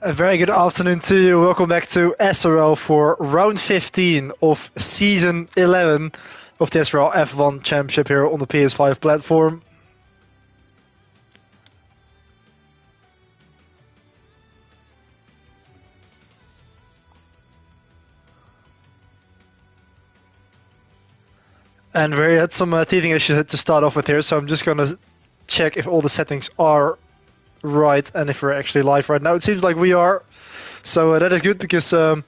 A very good afternoon to you. Welcome back to SRL for round 15 of season 11 of the SRL F1 Championship here on the PS5 platform. And we had some teething issues to start off with here, so I'm just going to check if all the settings are right and if we're actually live right now. It seems like we are, so that is good because we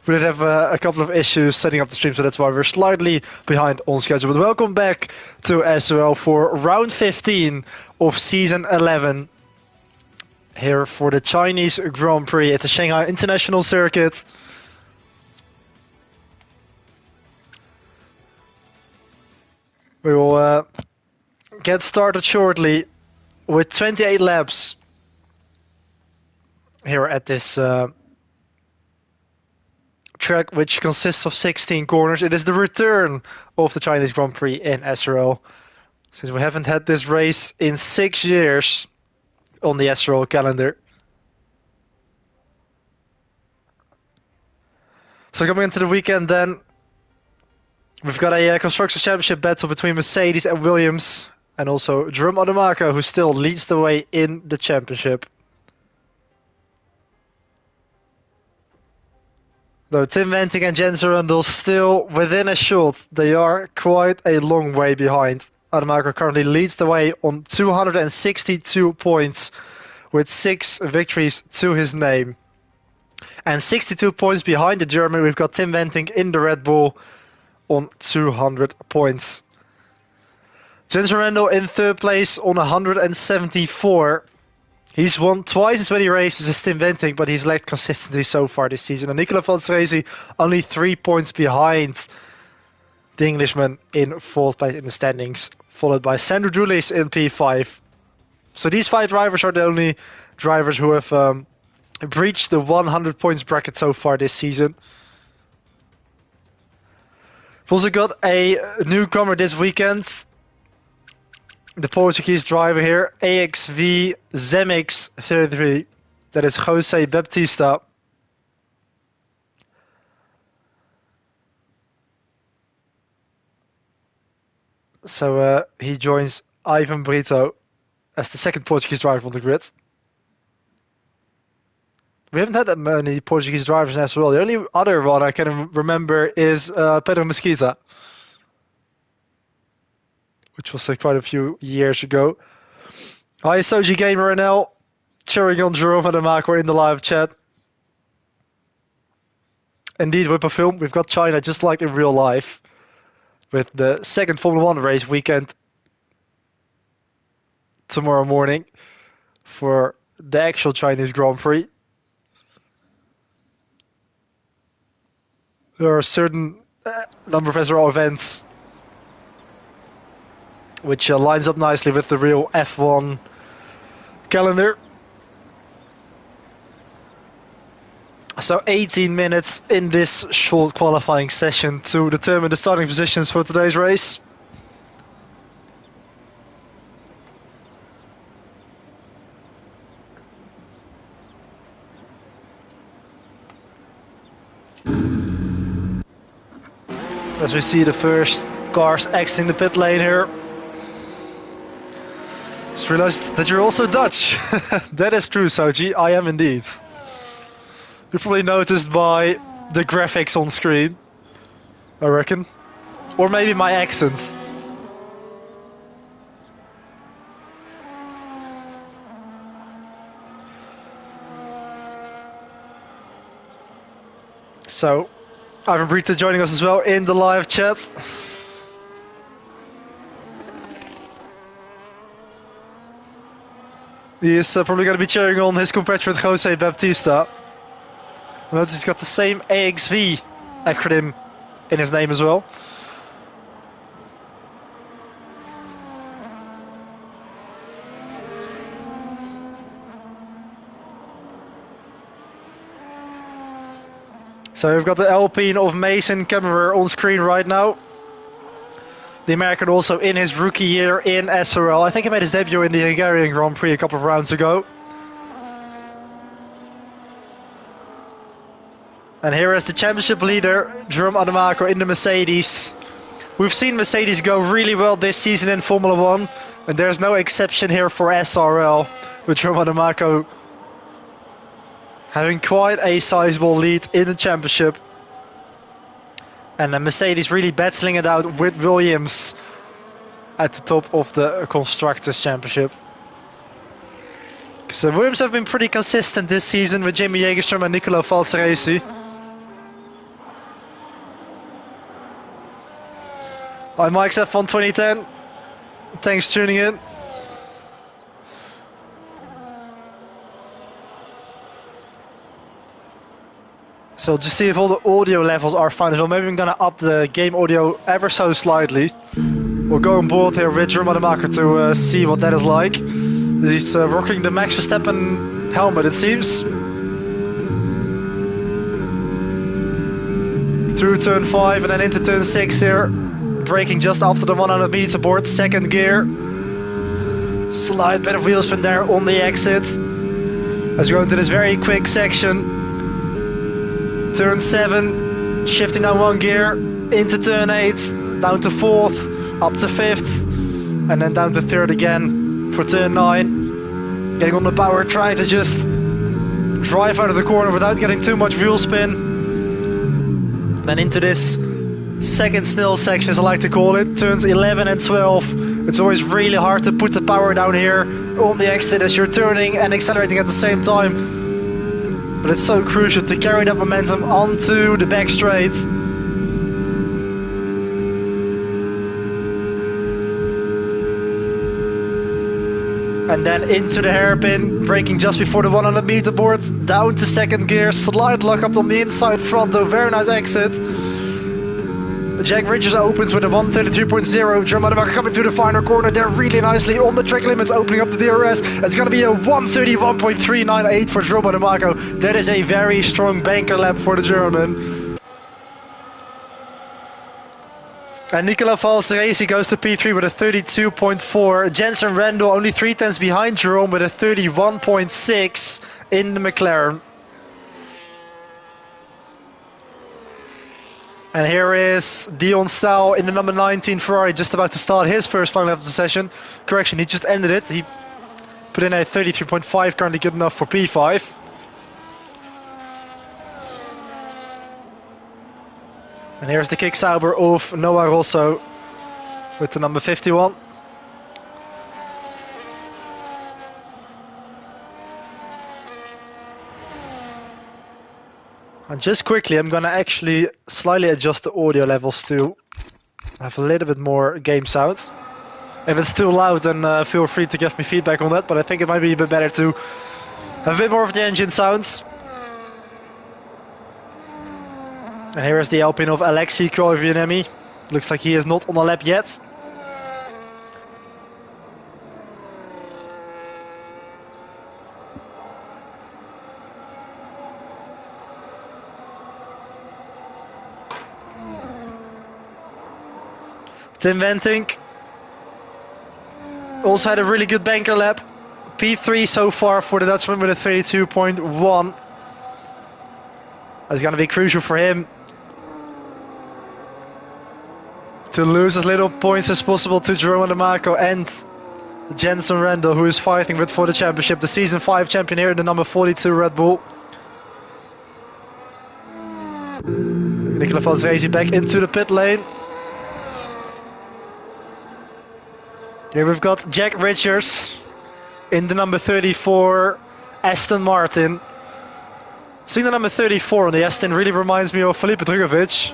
did have a couple of issues setting up the stream, so that's why we're slightly behind on schedule. But welcome back to SRL for round 15 of season 11 here for the Chinese Grand Prix at the Shanghai International Circuit. We will get started shortly with 28 laps here at this track, which consists of 16 corners. It is the return of the Chinese Grand Prix in SRL, since we haven't had this race in 6 years on the SRL calendar. So coming into the weekend then, we've got a Constructors' Championship battle between Mercedes and Williams, and also Drum Adamaka, who still leads the way in the championship. Though Tim Venting and Jens Arundel still within a shot, they are quite a long way behind. Adamaka currently leads the way on 262 points with 6 victories to his name. And 62 points behind the German, we've got Tim Venting in the Red Bull on 200 points. Jens Arundel in third place on 174. He's won twice as many races as Tim Venting, but he's lacked consistency so far this season. And Nicola van Strezi only 3 points behind the Englishman in fourth place in the standings, followed by Sandro Julis in P5. So these 5 drivers are the only drivers who have breached the 100 points bracket so far this season. We've also got a newcomer this weekend. The Portuguese driver here, AXV Zemix 33. That is Jose Baptista. So he joins Ivan Brito as the second Portuguese driver on the grid. We haven't had that many Portuguese drivers as well. The only other one I can remember is Pedro Mesquita, which was quite a few years ago. Hi, Soji Gamer NL, cheering on Jerome Adamaka in the live chat. Indeed, with a film, we've got China just like in real life, with the second Formula 1 race weekend tomorrow morning for the actual Chinese Grand Prix. There are a certain number of SRL events which lines up nicely with the real F1 calendar. So 18 minutes in this short qualifying session to determine the starting positions for today's race. As we see the first cars exiting the pit lane here. Just realized that you're also Dutch. That is true, Soji. I am indeed. You probably noticed by the graphics on screen, I reckon. Or maybe my accent. So, Ivan Brito joining us as well in the live chat. He is probably going to be cheering on his compatriot Jose Baptista. Notice he's got the same AXV acronym in his name as well. So we've got the Alpine of Mason Kemmerer on screen right now. The American also in his rookie year in SRL. I think he made his debut in the Hungarian Grand Prix a couple of rounds ago. And here is the championship leader, Jerome Ademaco in the Mercedes. We've seen Mercedes go really well this season in Formula 1, and there's no exception here for SRL, with Jerome Ademaco having quite a sizable lead in the championship. And the Mercedes really battling it out with Williams at the top of the Constructors' Championship. So Williams have been pretty consistent this season with Jamie Jägerström and Nicola Falseresi. Hi Mike F1 2010, thanks for tuning in. So just see if all the audio levels are fine as well. Maybe I'm gonna up the game audio ever so slightly. We'll go on board here with Jerome Ademaco to see what that is like. He's rocking the Max Verstappen helmet, it seems. Through turn 5 and then into turn 6 here. Braking just after the 100 meters aboard, second gear. Slight bit of wheel spin there on the exit. As we go into this very quick section. Turn 7, shifting down 1 gear, into turn 8, down to 4th, up to 5th, and then down to 3rd again for turn 9. Getting on the power, trying to just drive out of the corner without getting too much wheel spin. Then into this second snell section, as I like to call it, turns 11 and 12. It's always really hard to put the power down here on the exit as you're turning and accelerating at the same time. But it's so crucial to carry that momentum onto the back straight. And then into the hairpin, braking just before the 100 meter board, down to second gear, slight lock up on the inside front though, very nice exit. Jack Richards opens with a 133.0, Jerome Ademaco coming through the final corner there really nicely on the track limits, opening up the DRS. It's going to be a 131.398 for Jerome Ademaco. That is a very strong banker lap for the German. And Nicola Falseresi goes to P3 with a 32.4. Jensen Randall only 3/10 behind Jerome with a 31.6 in the McLaren. And here is Dion Staal in the number 19 Ferrari, just about to start his first final lap of the session. Correction, he just ended it. He put in a 33.5, currently good enough for P5. And here's the kick sauber of Noah Rosso with the number 51. And just quickly, I'm gonna actually slightly adjust the audio levels to have a little bit more game sounds. If it's too loud, then feel free to give me feedback on that, but I think it might be a bit better to have a bit more of the engine sounds. And here is the Alpine of Alexei Koivuniemen. Looks like he is not on the lap yet. Tim Wentink also had a really good banker lap. P3 so far for the Dutchman with a 32.1. That's going to be crucial for him to lose as little points as possible to Jerome Ademaco and Jensen Randall, who is fighting with for the championship. The season 5 champion here in the number 42 Red Bull. Nicola Falseresi back into the pit lane. Here we've got Jack Richards in the number 34 Aston Martin. Seeing the number 34 on the Aston really reminds me of Felipe Drugovich,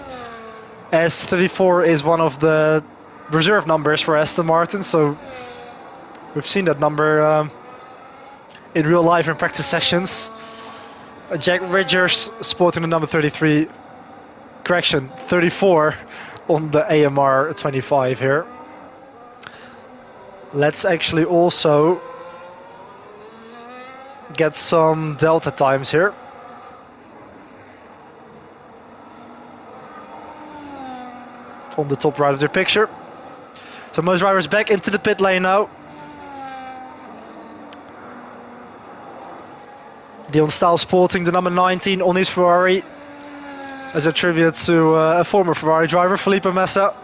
as 34 is one of the reserve numbers for Aston Martin, so we've seen that number in real life in practice sessions. Jack Richards sporting the number 33, correction, 34 on the AMR 25 here. Let's actually also get some delta times here. On the top right of the picture. So most drivers back into the pit lane now. Dion Staal sporting the number 19 on his Ferrari. as a tribute to a former Ferrari driver, Felipe Massa.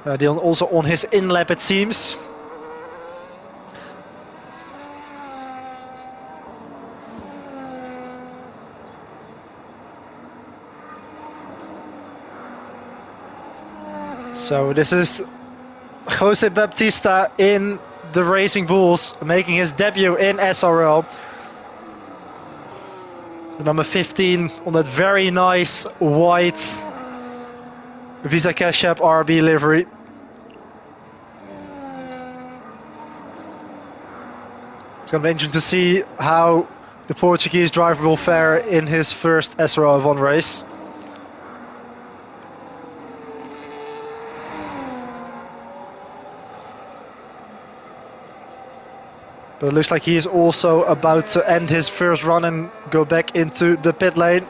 Also on his in-lap, it seems. So this is Jose Baptista in the Racing Bulls, making his debut in SRL. The number 15 on that very nice white Visa Cash App RB livery. It's going to be interesting to see how the Portuguese driver will fare in his first SRL1 race. But it looks like he is also about to end his first run and go back into the pit lane.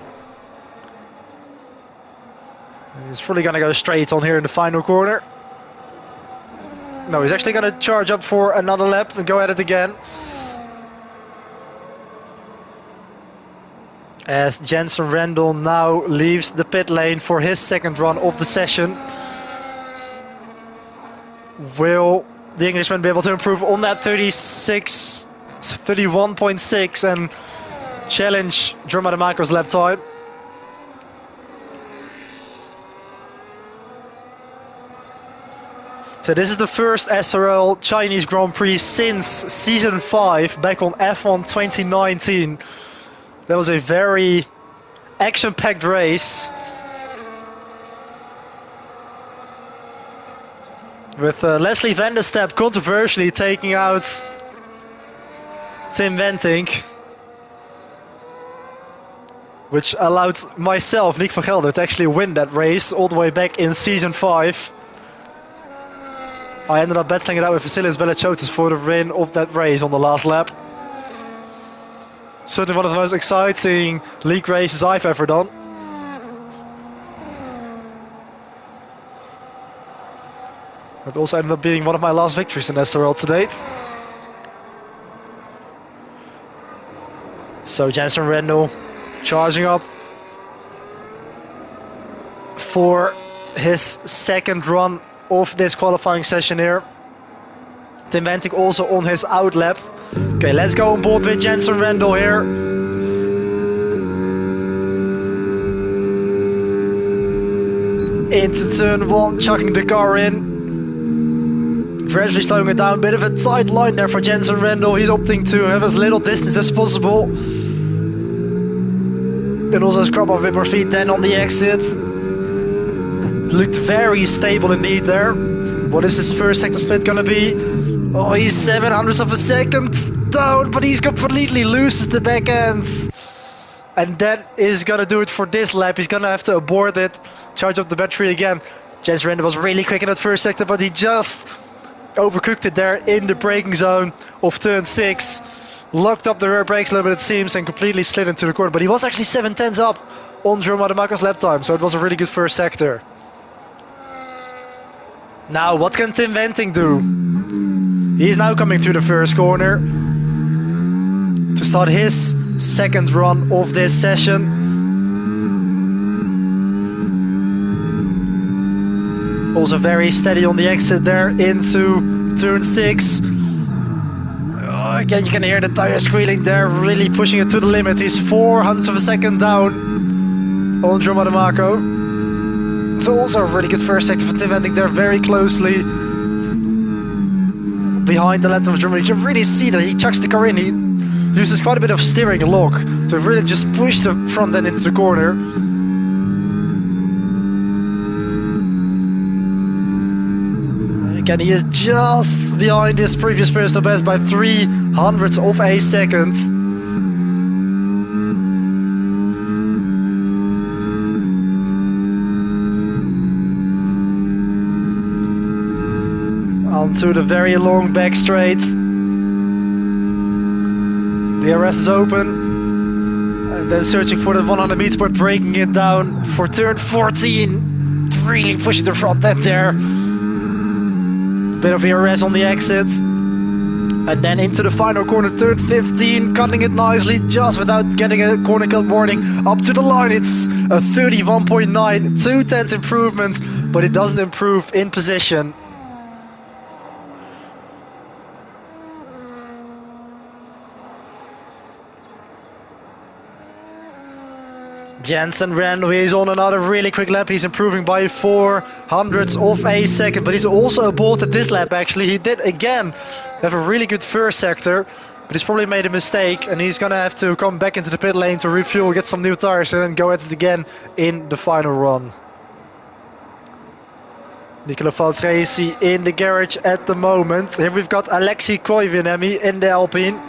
He's probably going to go straight on here in the final corner. No, he's actually going to charge up for another lap and go at it again. As Jensen Randall now leaves the pit lane for his second run of the session. Will the Englishman be able to improve on that 31.6 and challenge João Rademacher's lap time? So this is the first SRL Chinese Grand Prix since Season 5 back on F1 2019. That was a very action-packed race. With Leslie van der Stap controversially taking out Tim Wenting, which allowed myself, Niek van Gelder, to actually win that race all the way back in Season 5. I ended up battling it out with Vasilis Belichotis for the win of that race on the last lap. Certainly one of the most exciting league races I've ever done. It also ended up being one of my last victories in SRL to date. So Jensen Randall charging up for his second run of this qualifying session here. Tim Wenting also on his out lap. Okay, let's go on board with Jensen Randall here. Into turn 1, chucking the car in. Gradually slowing it down, bit of a tight line there for Jensen Randall. He's opting to have as little distance as possible. And also scrub off a bit more speed then on the exit. Looked very stable indeed there. What is his first sector split gonna be? Oh, he's 700ths of a second down, but he's completely loses the back end. And that is gonna do it for this lap. He's gonna have to abort it, charge up the battery again. Jensen Randall was really quick in that first sector, but he just overcooked it there in the braking zone of turn 6. Locked up the rear brakes a little bit, it seems, and completely slid into the corner. But he was actually 7/10 up on João Rademacher's lap time, so it was a really good first sector. Now, what can Tim Wenting do? He's now coming through the first corner to start his second run of this session. Also very steady on the exit there into turn 6. Again, you can hear the tire squealing there, really pushing it to the limit. He's 400ths of a second down on João Rademacher. It's also a really good first sector for Tim Wenting there, very closely behind the left of Germany. You can really see that he chucks the car in. He uses quite a bit of steering and lock to really just push the front end into the corner. Again, he is just behind his previous personal best by 300ths of a second. Onto the very long back straight. The RS is open. And then searching for the 100 meter, but breaking it down for turn 14. Really pushing the front end there. Bit of ERS on the exit. And then into the final corner, turn 15, cutting it nicely, just without getting a corner cut warning. Up to the line, it's a 31.9, 2/10 improvement, but it doesn't improve in position. Jensen Randall, he's on another really quick lap. He's improving by 0.04 of a second, but he's also aborted this lap actually. He did again have a really good first sector, but he's probably made a mistake and he's gonna have to come back into the pit lane to refuel, get some new tires and then go at it again in the final run. Nicola Valsrezi in the garage at the moment. Here we've got Alexei Koivuniemen in the Alpine.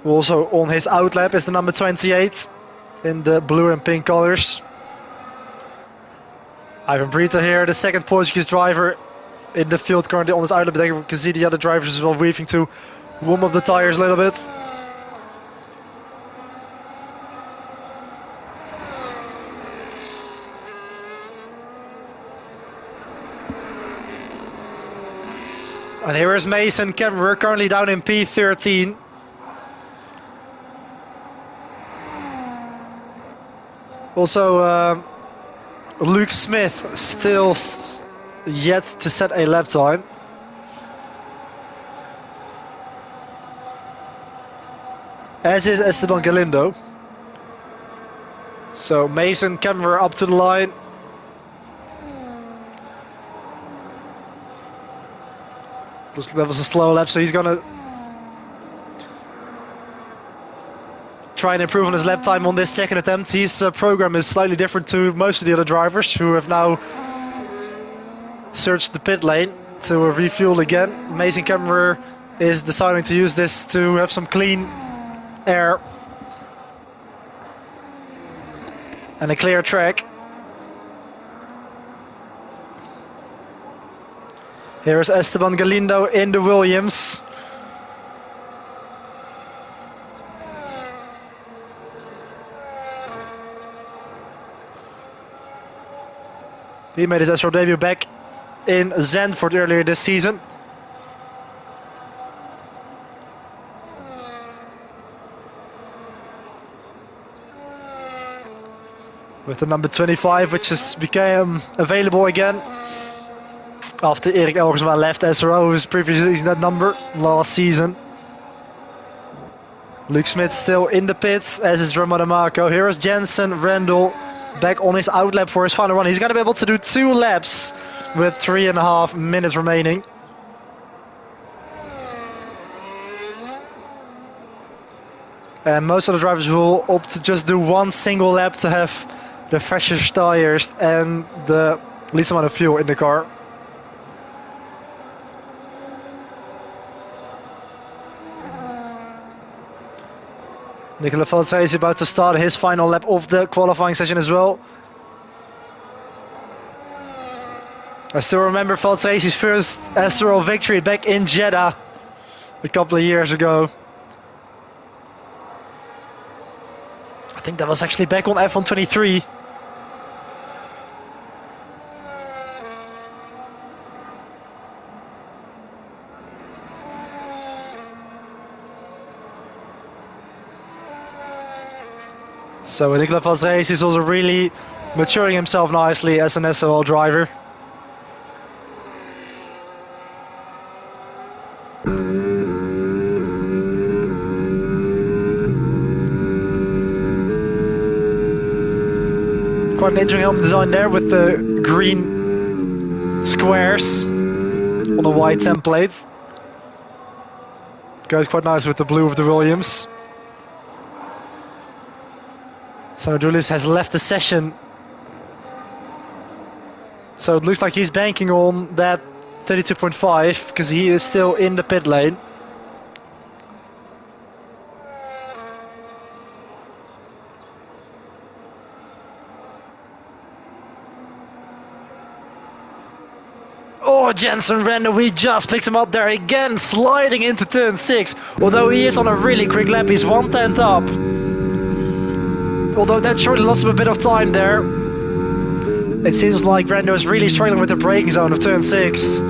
Also on his outlap is the number 28 in the blue and pink colors. Ivan Brita here, the second Portuguese driver in the field currently on his outlap. But you can see the other drivers as well weaving to warm up the tires a little bit. And here is Mason Kemmerer, currently down in P13. Also, Luke Smith still yet to set a lap time. As is Esteban Galindo. So Mason Kemmerer up to the line. That was a slow lap, so he's gonna try and improve on his lap time on this second attempt. His program is slightly different to most of the other drivers who have now searched the pit lane to refuel again. Mason Kemmerer is deciding to use this to have some clean air and a clear track. Here is Esteban Galindo in the Williams. He made his SRL debut back in Zandvoort earlier this season. With the number 25, which has become available again after Erik Elgersma left SRL, who was previously using that number last season. Luke Smith still in the pits, as is Ramada Marco. Here is Jensen Randall back on his outlap for his final run. He's going to be able to do 2 laps with 3.5 minutes remaining. And most of the drivers will opt to just do 1 single lap to have the freshest tires and the least amount of fuel in the car. Nicola Valsrezi is about to start his final lap of the qualifying session as well. I still remember Valsrezi's first SRL victory back in Jeddah a couple of years ago. I think that was actually back on F1 23. So Nicola Valsrezi is also really maturing himself nicely as an SRL driver. Quite an interesting helmet design there with the green squares on a white template. Goes quite nice with the blue of the Williams. So Dulis has left the session. So it looks like he's banking on that 32.5 because he is still in the pit lane. Oh, Jensen Randall, we just picked him up there again, sliding into turn 6. Although he is on a really quick lap, he's 1/10 up. Although that surely lost him a bit of time there. It seems like Rendo is really struggling with the braking zone of turn 6.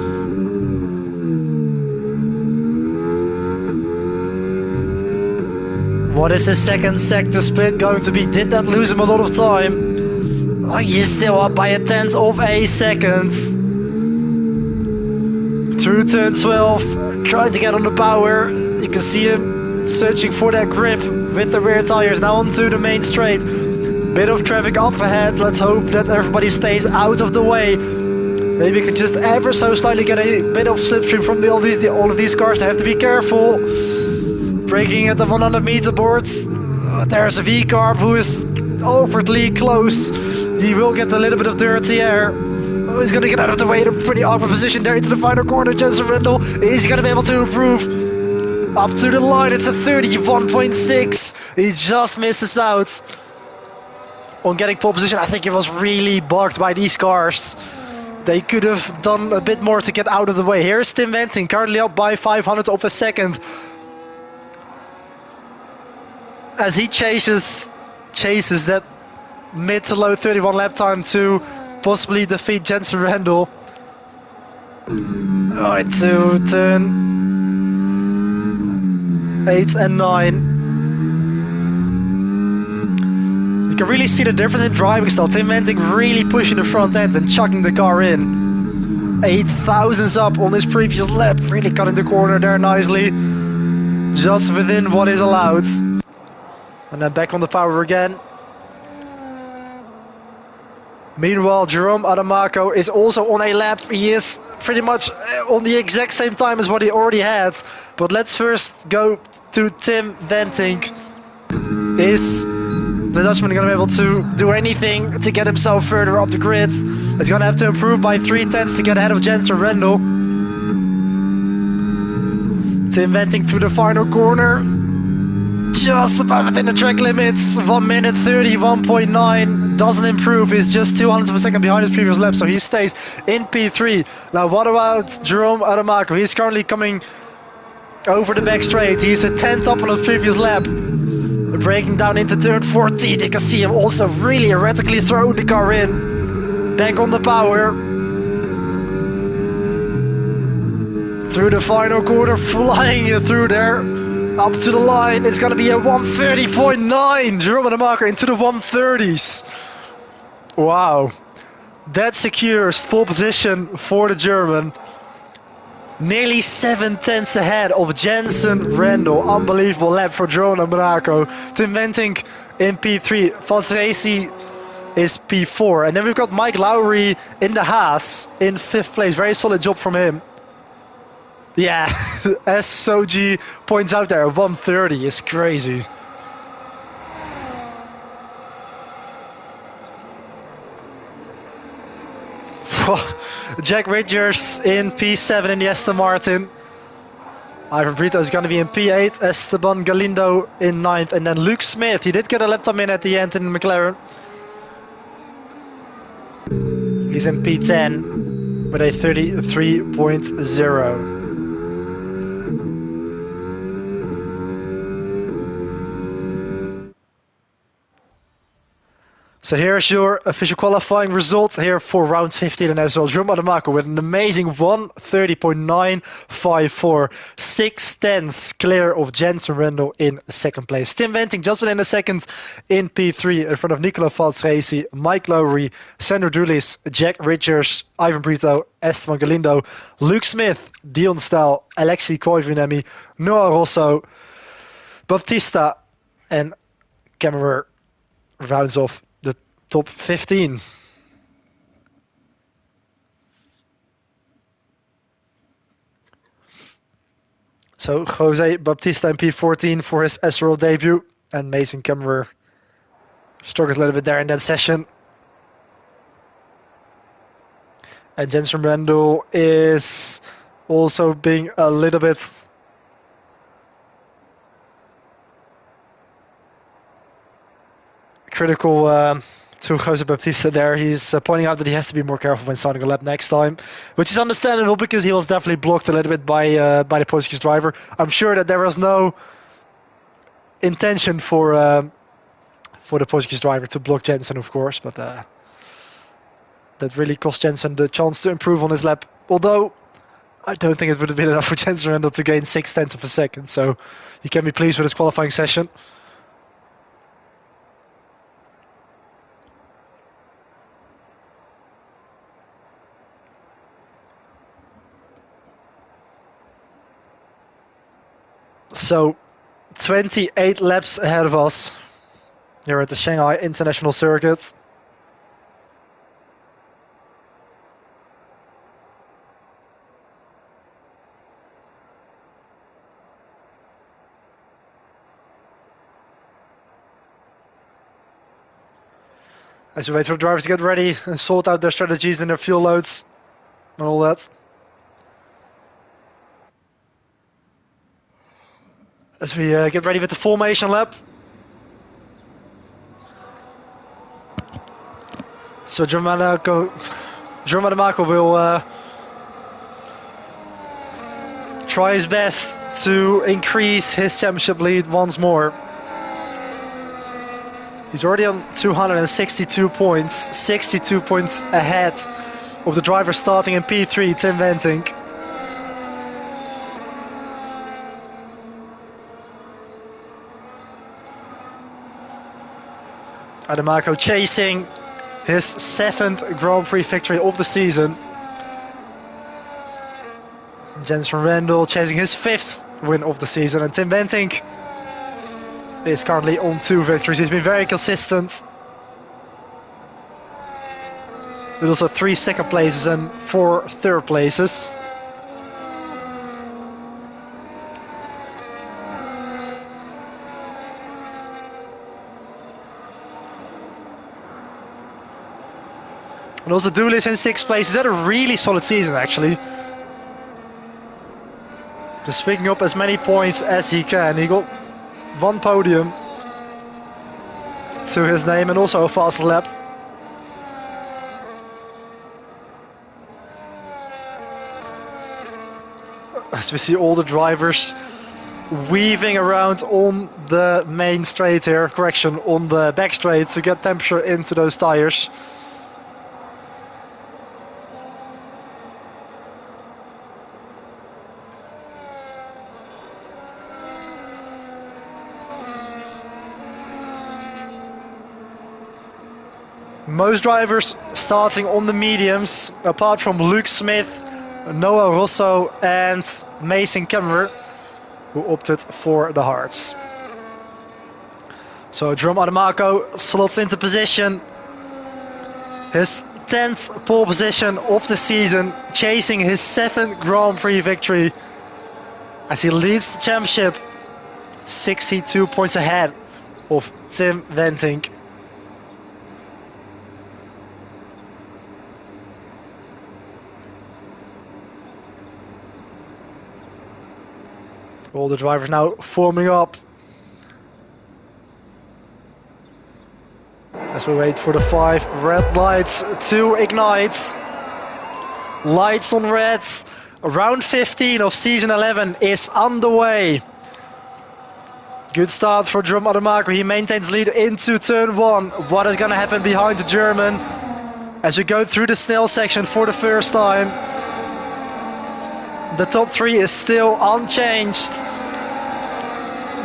What is his second sector split going to be? Did that lose him a lot of time? Oh, he's still up by a tenth of a second. Through turn 12, trying to get on the power. You can see him searching for that grip with the rear tires. Now onto the main straight. Bit of traffic up ahead. Let's hope that everybody stays out of the way. Maybe we can just ever so slightly get a bit of slipstream from all of these cars. They have to be careful. Braking at the 100 meter boards. There's a V-Carb who is awkwardly close. He will get a little bit of dirty air. Oh, he's going to get out of the way in a pretty awkward position there into the final corner. Jensen Rendel is going to be able to improve. Up to the line, it's a 31.6. He just misses out on getting pole position. I think he was really bugged by these cars. They could have done a bit more to get out of the way. Here's Tim Wenting, currently up by 500 of a second. As he chases that mid to low 31 lap time to possibly defeat Jensen Rendel. Oh, into turn 8 and 9. You can really see the difference in driving style. Tim Wenting really pushing the front end and chucking the car in. 8,000s up on his previous lap, really cutting the corner there nicely. Just within what is allowed. And then back on the power again. Meanwhile, Jerome Adamaco is also on a lap. He is pretty much on the exact same time as what he already had. But let's first go to Tim Wenting. Is the Dutchman going to be able to do anything to get himself further up the grid? He's going to have to improve by 3/10 to get ahead of Jensen Rendel. Tim Wenting through the final corner. Just about within the track limits. 1 minute 31.9. Doesn't improve. He's just 200 of a second behind his previous lap, so he stays in P3. Now, what about Jerome Adamaco? He's currently coming over the back straight. He's a 10th up on his previous lap. Breaking down into turn 14. You can see him also really erratically throwing the car in. Back on the power. Through the final quarter, flying you through there. Up to the line, it's going to be a 130.9. Jerome Adamaco into the 130s. Wow. That secures pole position for the German. Nearly 7/10 ahead of Jensen Rendel. Unbelievable lap for Jerome Adamaco. Tim Wenting in P3. Valsreci is P4. And then we've got Mike Lowry in the Haas in 5th place. Very solid job from him. Yeah, as Soji points out there, 130 is crazy. Jack Ridgers in P7 in the Aston Martin. Ivan Brito is going to be in P8. Esteban Galindo in 9th. And then Luke Smith, he did get a lap time in at the end in McLaren. He's in P10 with a 33.0. So here's your official qualifying result here for round 15 and as well. Jerome Adamaco with an amazing 130.954. 6/10 clear of Jensen Rendel in 2nd place. Tim Wenting just within a second in P3 in front of Nicola Valsreci, Mike Lowry, Sandro Dulis, Jack Richards, Ivan Brito, Esteban Galindo, Luke Smith, Dion Staal, Alexei Koivuniemen, Noah Rosso, Baptista and Cameron rounds off top 15. So Jose Baptista in P14 for his SRL debut, and Mason Kemmerer struggled a little bit there in that session. And Jensen Rendel is also being a little bit critical to Jose Baptista there. He's pointing out that he has to be more careful when starting a lap next time, which is understandable because he was definitely blocked a little bit by the Portuguese driver. I'm sure that there was no intention for the Portuguese driver to block Jensen, of course, but That really cost Jensen the chance to improve on his lap. Although, I don't think it would have been enough for Jensen Randall to gain 0.6 of a second. So, you can be pleased with his qualifying session. So, 28 laps ahead of us here at the Shanghai International Circuit. As we wait for the drivers to get ready and sort out their strategies and their fuel loads and all that. As we get ready with the formation lap. So Germano will try his best to increase his championship lead once more. He's already on 262 points, 62 points ahead of the driver starting in P3, Tim Wentink. Ademako chasing his 7th Grand Prix victory of the season. Jensen Randall chasing his 5th win of the season, and Tim Wentink is currently on 2 victories. He's been very consistent. With also 3 second places and 4 third places. And also Dooley's in 6th place. He's had a really solid season actually. Just picking up as many points as he can. He got 1 podium to his name and also a fast lap. As we see all the drivers weaving around on the main straight here, correction, on the back straight to get temperature into those tires. Most drivers starting on the mediums, apart from Luke Smith, Noah Rosso and Mason Kemmerer, who opted for the hards. So Jerome Ademako slots into position. His 10th pole position of the season, chasing his 7th Grand Prix victory as he leads the championship 62 points ahead of Tim Wentink. All the drivers now forming up as we wait for the 5 red lights to ignite. Lights on red. Round 15 of season 11 is underway. Good start for Jerome Ademako. He maintains lead into turn 1. What is going to happen behind the German as we go through the Snell section for the first time? The top 3 is still unchanged.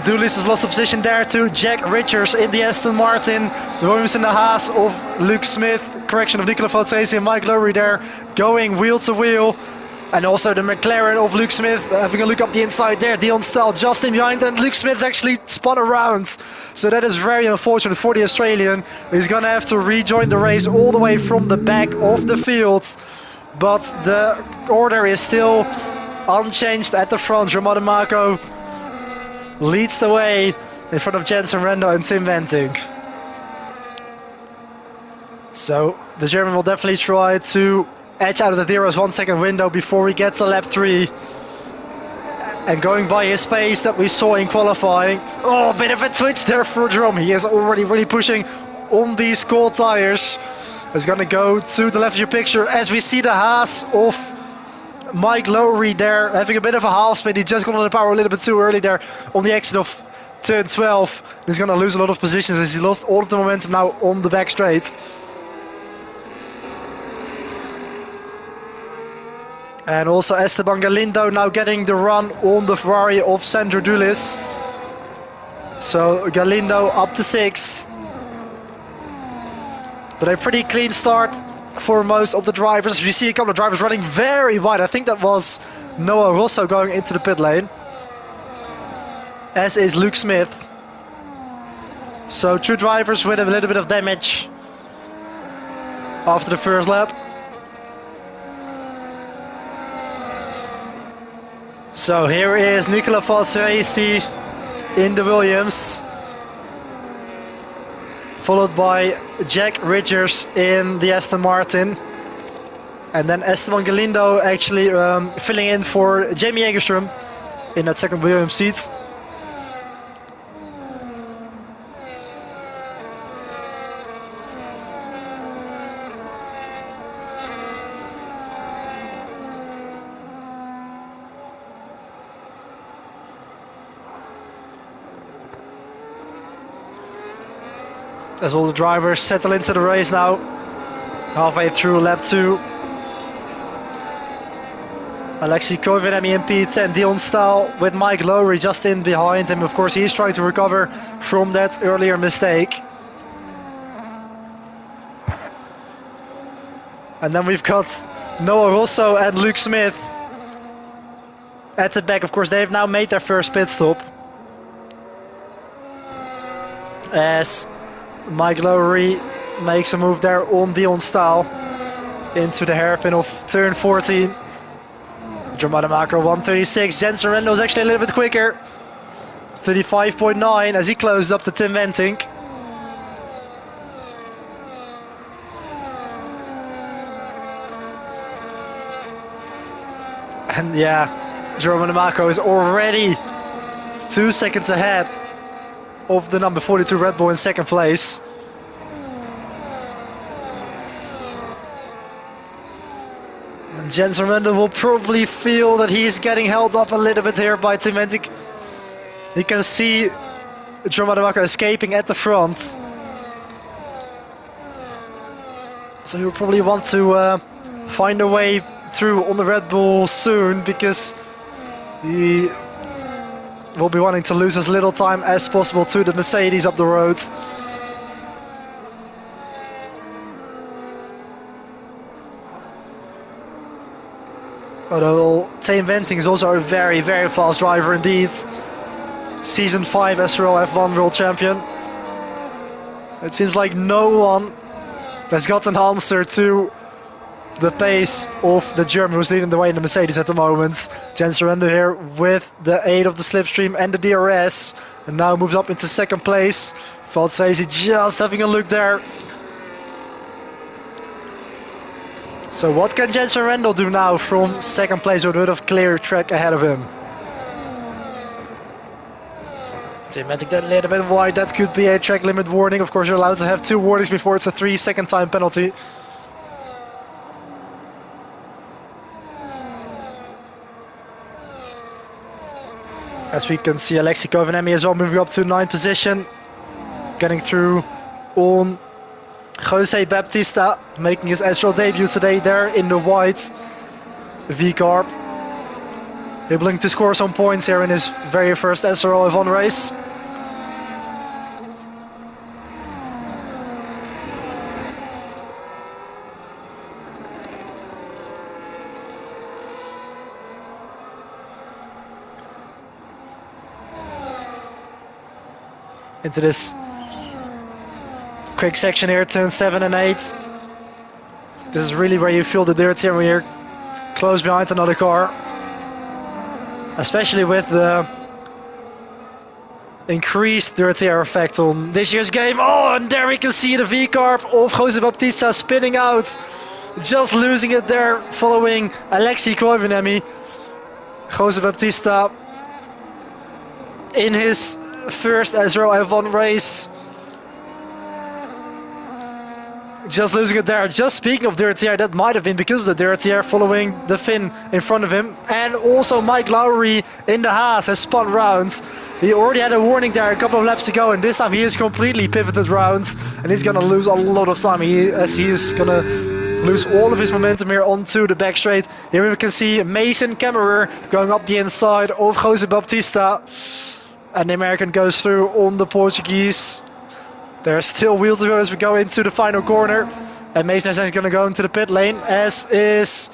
Doolis has lost the position there to Jack Richards in the Aston Martin. The Williams in the Haas of Luke Smith, correction of Nicola Valtesi and Mike Lowry there, going wheel to wheel. And also the McLaren of Luke Smith, having a look up the inside there. Dion Stahl just in behind, and Luke Smith actually spun around. So that is very unfortunate for the Australian. He's going to have to rejoin the race all the way from the back of the field. But the order is still unchanged at the front. Jerome Ademako leads the way in front of Jensen Randall and Tim Wentink. So the German will definitely try to edge out of the DRS 1 second window before we get to lap 3. And going by his pace that we saw in qualifying. Oh, a bit of a twitch there for Jerome. He is already really pushing on these cold tires. He's going to go to the left of your picture as we see the Haas of Mike Lowry there having a bit of a half spin. He just got on the power a little bit too early there on the exit of turn 12. He's going to lose a lot of positions as he lost all of the momentum now on the back straight. And also Esteban Galindo now getting the run on the Ferrari of Sandro Dulis. So Galindo up to 6th. But a pretty clean start for most of the drivers. We see a couple of drivers running very wide. I think that was Noah Rosso going into the pit lane. As is Luke Smith. So 2 drivers with a little bit of damage after the first lap. So here is Nicola Falsaresi in the Williams, followed by Jack Ridgers in the Aston Martin, and then Esteban Galindo actually filling in for Jamie Egerstrom in that second Williams seat. As all the drivers settle into the race now, halfway through lap 2. Alexei Koivaniemi in P10, Dion Stahl with Mike Lowry just in behind him. Of course, he's trying to recover from that earlier mistake. And then we've got Noah Rosso and Luke Smith at the back. Of course, they've now made their first pit stop, as Mike Lowry makes a move there on Dion Stahl into the hairpin of turn 14. Germano Macro 136. Jens Sorendo is actually a little bit quicker, 35.9, as he closes up to Tim Ventink. And yeah, Germano Macro is already 2 seconds ahead of the number 42 Red Bull in second place. And Jens Sorendo will probably feel that he's getting held up a little bit here by Tim Ventink. You can see Germano Macro escaping at the front. So he'll probably want to find a way through on the Red Bull soon, because he will be wanting to lose as little time as possible to the Mercedes up the road. Although Tim Ventink is also a very, very fast driver indeed. Season 5 SRL F1 World Champion. It seems like no one has got an answer to the pace of the German who's leading the way in the Mercedes at the moment. Jens Sorendo here with the aid of the slipstream and the DRS, and now moves up into second place. Falsaresi just having a look there. So what can Jens Sorendo do now from second place with a bit of clear track ahead of him? Tim Ventink a little bit wide, that could be a track limit warning. Of course, you're allowed to have 2 warnings before it's a 3-second time penalty. As we can see, Alexei Koivaniemi as well moving up to 9th position, getting through on Jose Baptista, making his SRL debut today there in the white V-Carb, able to score some points here in his very first SRL F1 race. Into this quick section here, turn 7 and 8. This is really where you feel the dirt here when you're close behind another car. Especially with the increased dirt air effect on this year's game. Oh, and there we can see the V-Carb of Jose Baptista spinning out. Just losing it there following Alexei Koivaniemi. Jose Baptista in his first SRL F1 race, just losing it there. Just speaking of dirty air, that might have been because of the dirty air following the Finn in front of him. And also Mike Lowry in the Haas has spun round. He already had a warning there a couple of laps ago, and this time he is completely pivoted round, and he's gonna lose a lot of time as he is gonna lose all of his momentum here onto the back straight. Here we can see Mason Kemmerer going up the inside of Jose Baptista. And the American goes through on the Portuguese. There are still wheels to go as we go into the final corner. And Mason is going to go into the pit lane, as is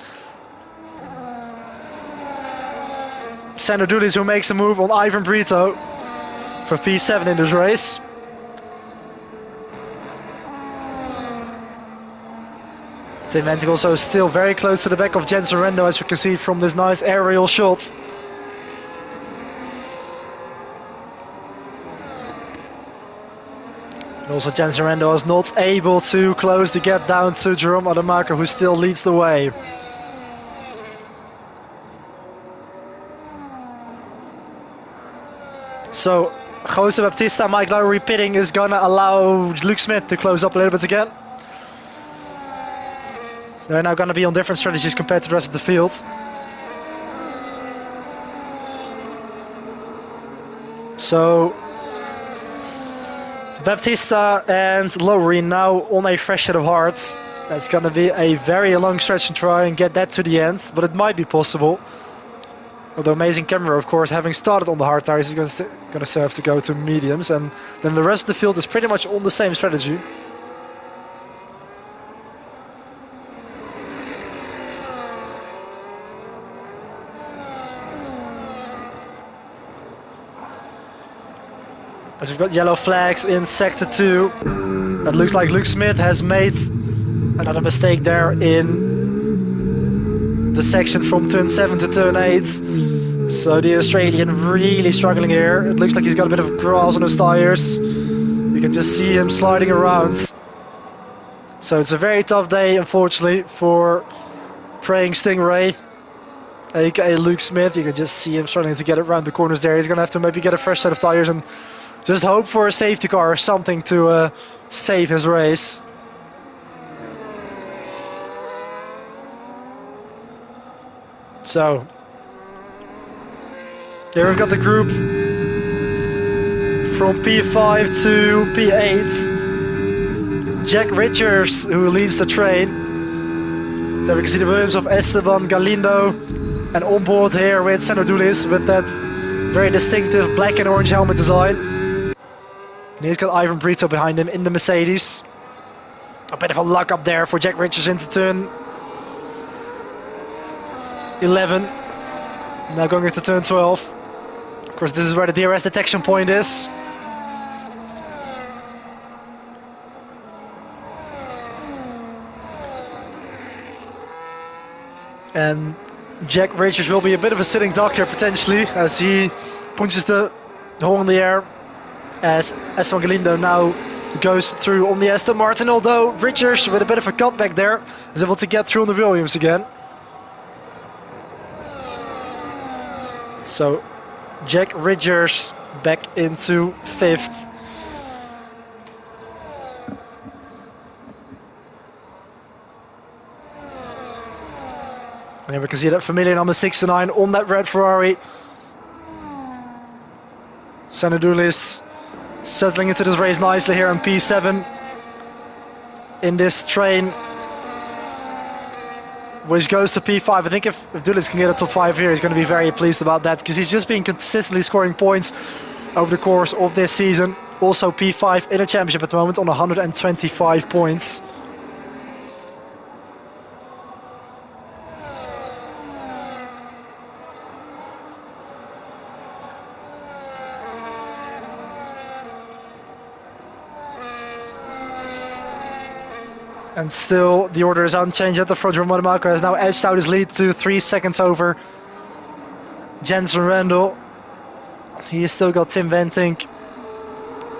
Sandro Dulis, who makes a move on Ivan Brito for P7 in this race. Tim Venting also still very close to the back of Jensen Rendo, as you can see from this nice aerial shot. And also Jensen Rendo is not able to close the gap down to Jerome Ademaker, who still leads the way. So Jose Baptista, Mike Lowry pitting is going to allow Luke Smith to close up a little bit again. They're now going to be on different strategies compared to the rest of the field. So Baptista and Lowry now on a fresh set of hards. That's going to be a very long stretch to try and get that to the end, but it might be possible. Although Amazing Camera, of course, having started on the hard tires, is going to still have to go to mediums, and then the rest of the field is pretty much on the same strategy. As we've got yellow flags in Sector 2. It looks like Luke Smith has made another mistake there in the section from turn 7 to turn 8. So the Australian really struggling here. It looks like he's got a bit of grass on his tires. You can just see him sliding around. So it's a very tough day, unfortunately, for Praying Stingray, aka Luke Smith. You can just see him struggling to get around the corners there. He's going to have to maybe get a fresh set of tires and just hope for a safety car or something to save his race. So there we've got the group from P5 to P8. Jack Richards, who leads the train. There we can see the Williams of Esteban Galindo, and on board here with Sandro Dulis with that very distinctive black and orange helmet design. And he's got Ivan Brito behind him in the Mercedes. A bit of a luck up there for Jack Richards into turn 11. Now going into turn 12. Of course, this is where the DRS detection point is. And Jack Richards will be a bit of a sitting duck here potentially, as he punches the hole in the air, as Esteban Galindo now goes through on the Aston Martin, although Richards, with a bit of a cutback there, is able to get through on the Williams again. So Jack Richards back into 5th. And here we can see that familiar number 69 on that red Ferrari. Sandro Dulis settling into this race nicely here on P7 in this train, which goes to P5. I think if Dulis can get a top 5 here, he's going to be very pleased about that, because he's just been consistently scoring points over the course of this season. Also P5 in a championship at the moment on 125 points. And still, the order is unchanged at the front. Jerome Ademaker has now edged out his lead to 3 seconds over Jensen Randall. He has still got Tim Venting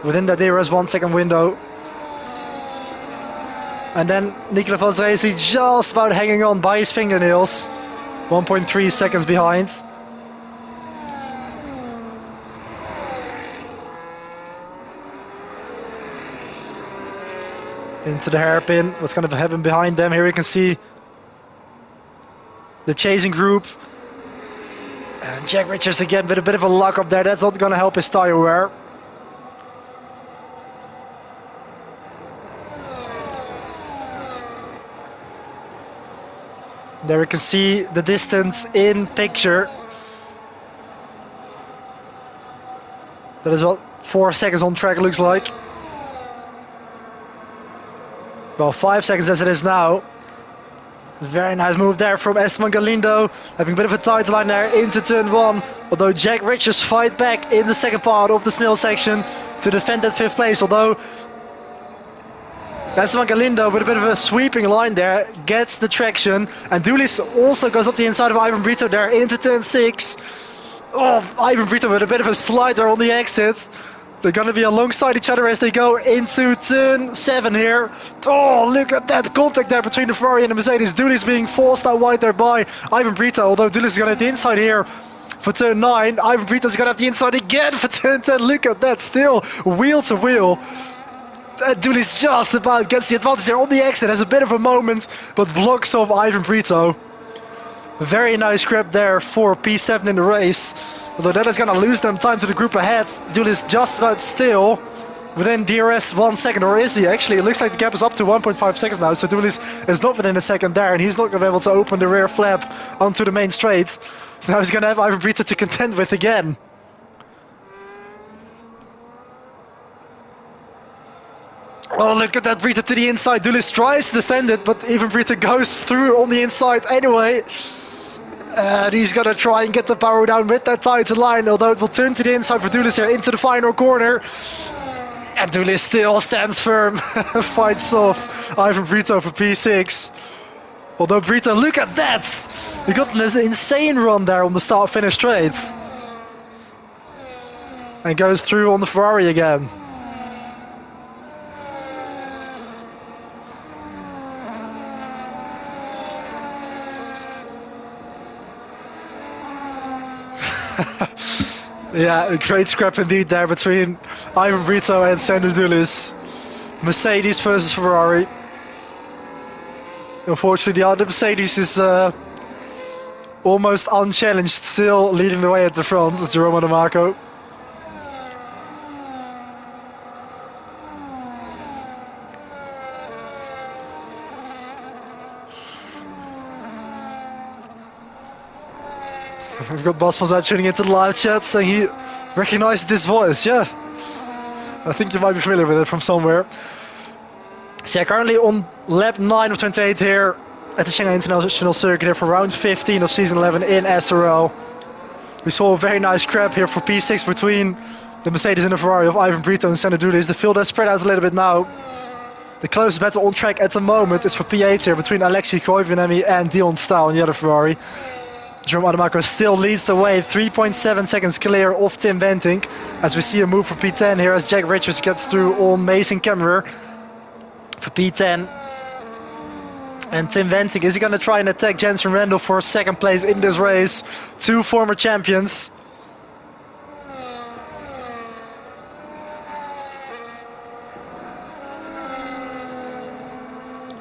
within that DRS 1 second window. And then Nicola Valsrezi just about hanging on by his fingernails, 1.3 seconds behind. Into the hairpin. What's going to happen behind them? Here we can see the chasing group. And Jack Richards again with a bit of a luck up there. That's not going to help his tire wear. There we can see the distance in picture. That is what 4 seconds on track looks like. Well, 5 seconds as it is now. Very nice move there from Esteban Galindo, having a bit of a tight line there into turn 1. Although Jack Richards fight back in the second part of the snail section to defend that 5th place. Although Esteban Galindo with a bit of a sweeping line there gets the traction, and Dulis also goes up the inside of Ivan Brito there into turn 6. Oh, Ivan Brito with a bit of a slider on the exit. They're going to be alongside each other as they go into turn 7 here. Oh, look at that contact there between the Ferrari and the Mercedes. Dulis being forced out wide there by Ivan Brito, although Dulis is going to have the inside here for turn 9. Ivan Brito's going to have the inside again for turn 10. Look at that, still wheel to wheel. Dulis just about gets the advantage there on the exit, has a bit of a moment, but blocks off Ivan Brito. Very nice grab there for P7 in the race. Although that is going to lose them time to the group ahead. Dulis just about still within DRS 1 second, or is he actually? It looks like the gap is up to 1.5 seconds now, so Dulis is not within a second there, and he's not going to be able to open the rear flap onto the main straight. So now he's going to have Ivan Brito to contend with again. Oh, look at that, Brito to the inside. Dulis tries to defend it, but Ivan Brito goes through on the inside anyway. And he's going to try and get the power down with that tight line, although it will turn to the inside for Dulis here into the final corner. And Dulis still stands firm, fights off Ivan Brito for P6. Although Brito, look at that! He got this insane run there on the start-finish straight. And goes through on the Ferrari again. Yeah, a great scrap indeed there between Ivan Brito and Sander Dulis. Mercedes versus Ferrari. Unfortunately, the other Mercedes is almost unchallenged, still leading the way at the front. It's Jerome De Marco. We've got Bas van Zuid tuning into the live chat saying he recognized this voice. Yeah, I think you might be familiar with it from somewhere. So yeah, currently on lap 9 of 28 here at the Shanghai International Circuit here for round 15 of season 11 in SRL. We saw a very nice scrap here for P6 between the Mercedes and the Ferrari of Ivan Brito and Sander Dulis. The field has spread out a little bit now. The closest battle on track at the moment is for P8 here between Alexei Koivuniemen and Dion Staal in the other Ferrari. Jerome De Marco still leads the way, 3.7 seconds clear of Tim Venting, as we see a move for P10 here as Jack Richards gets through on Mason Kemmerer for P10. And Tim Venting, is he going to try and attack Jensen Randall for second place in this race? Two former champions.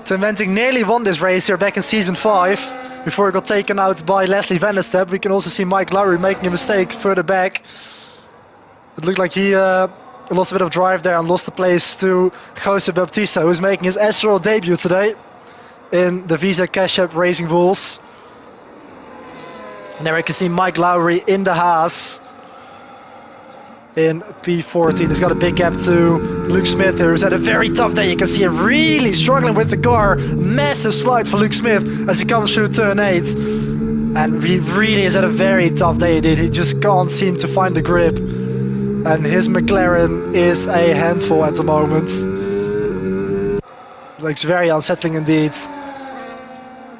Tim Venting nearly won this race here back in season 5. Before he got taken out by Leslie Van der Step. We can also see Mike Lowry making a mistake further back. It looked like he lost a bit of drive there and lost the place to Jose Baptista, who's making his SRL debut today in the Visa Cash App Racing Bulls. And there we can see Mike Lowry in the Haas in P14. He's got a big gap to Luke Smith here, who's had a very tough day. You can see him really struggling with the car. Massive slide for Luke Smith as he comes through turn 8. And he really has had a very tough day, dude. He just can't seem to find the grip. And his McLaren is a handful at the moment. Looks very unsettling indeed.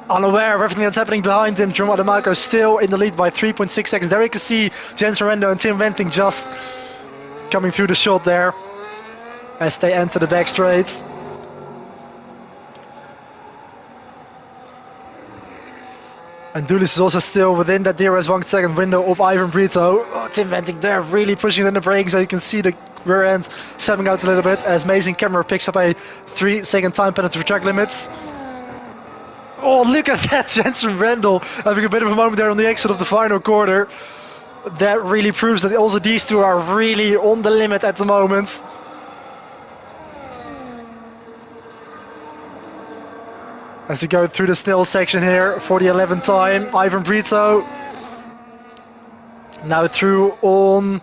Unaware of everything that's happening behind him, Jerome De Marco still in the lead by 3.6 seconds. There you can see Jensen Rando and Tim Venting just coming through the shot there as they enter the back straight. And Dulis is also still within that DRS 1 second window of Ivan Brito. Oh, Tim Venting there really pushing in the brakes, so you can see the rear end stepping out a little bit as Mason Kemmerer picks up a 3 second time penalty for track limits. Oh, look at that, Jensen Randall having a bit of a moment there on the exit of the final corner. That really proves that also these two are really on the limit at the moment. As we go through the Snell section here for the 11th time, Ivan Brito now through on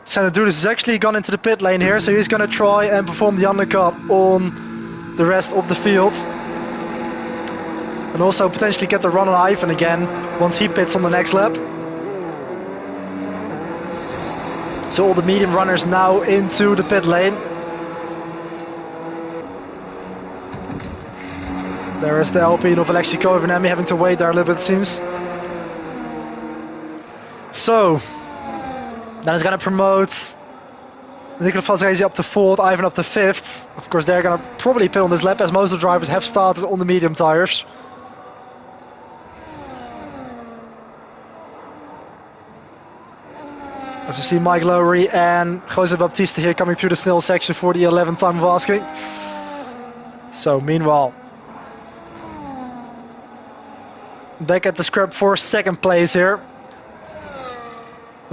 Xanadu. Has actually gone into the pit lane here, so he's going to try and perform the undercut on the rest of the field. And also potentially get the run on Ivan again once he pits on the next lap. So all the medium runners now into the pit lane. There is the Alpine of Alexei Koivuniemen having to wait there a little bit, it seems. So, then it's going to promote Nicola Fazzesi up to 4th, Ivan up to 5th. Of course, they're going to probably pit on this lap, as most of the drivers have started on the medium tires. As you see Mike Lowry and Jose Baptista here coming through the Snell section for the 11th time of asking. So, meanwhile, back at the scrap for 2nd place here.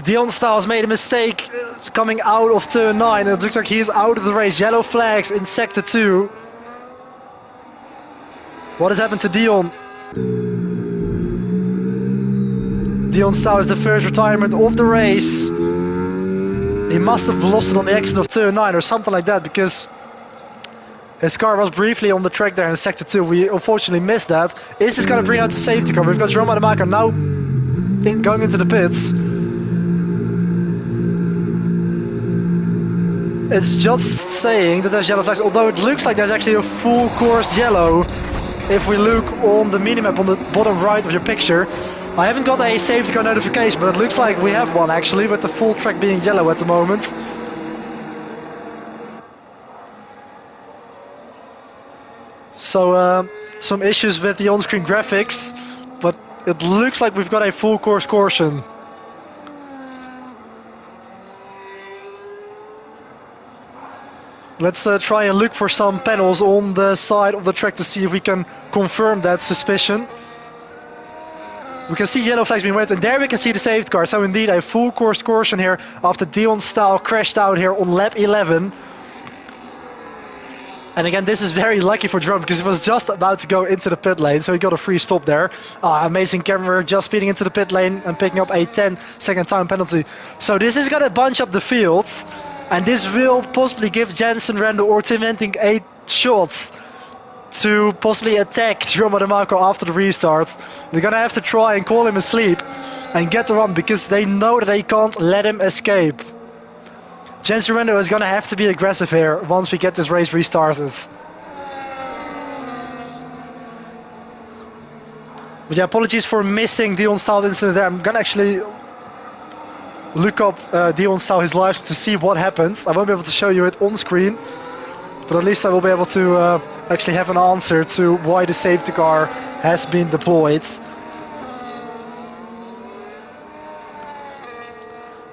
Dion Styles made a mistake coming out of turn 9. It looks like he is out of the race. Yellow flags in sector 2. What has happened to Dion? Dion Styles, the first retirement of the race. He must have lost it on the exit of turn 9 or something like that, because his car was briefly on the track there in sector 2. We unfortunately missed that. Is this going to bring out the safety car? We've got Jerome Ademaker now going into the pits. It's just saying that there's yellow flags, although it looks like there's actually a full course yellow. If we look on the minimap on the bottom right of your picture, I haven't got a safety car notification, but it looks like we have one actually, with the full track being yellow at the moment. So some issues with the on-screen graphics, but it looks like we've got a full course caution. Let's try and look for some panels on the side of the track to see if we can confirm that suspicion. We can see yellow flags being waved, and there we can see the safety car. So indeed a full course caution here after Dion Staal crashed out here on lap 11. And again, this is very lucky for Jerome because he was just about to go into the pit lane, so he got a free stop there. Amazing camera work, just speeding into the pit lane and picking up a 10-second time penalty. So this is going to bunch up the field, and this will possibly give Jensen Randall or Tim Wenting 8 shots to possibly attack Jerome Ademaker after the restart. They're going to have to try and call him asleep and get the run because they know that they can't let him escape. Jensen Randall is going to have to be aggressive here once we get this race restarted. But yeah, apologies for missing Dion Stahl's incident there. I'm going to actually look up Dion Stahl, his live, to see what happens. I won't be able to show you it on screen, but at least I will be able to actually have an answer to why the safety car has been deployed.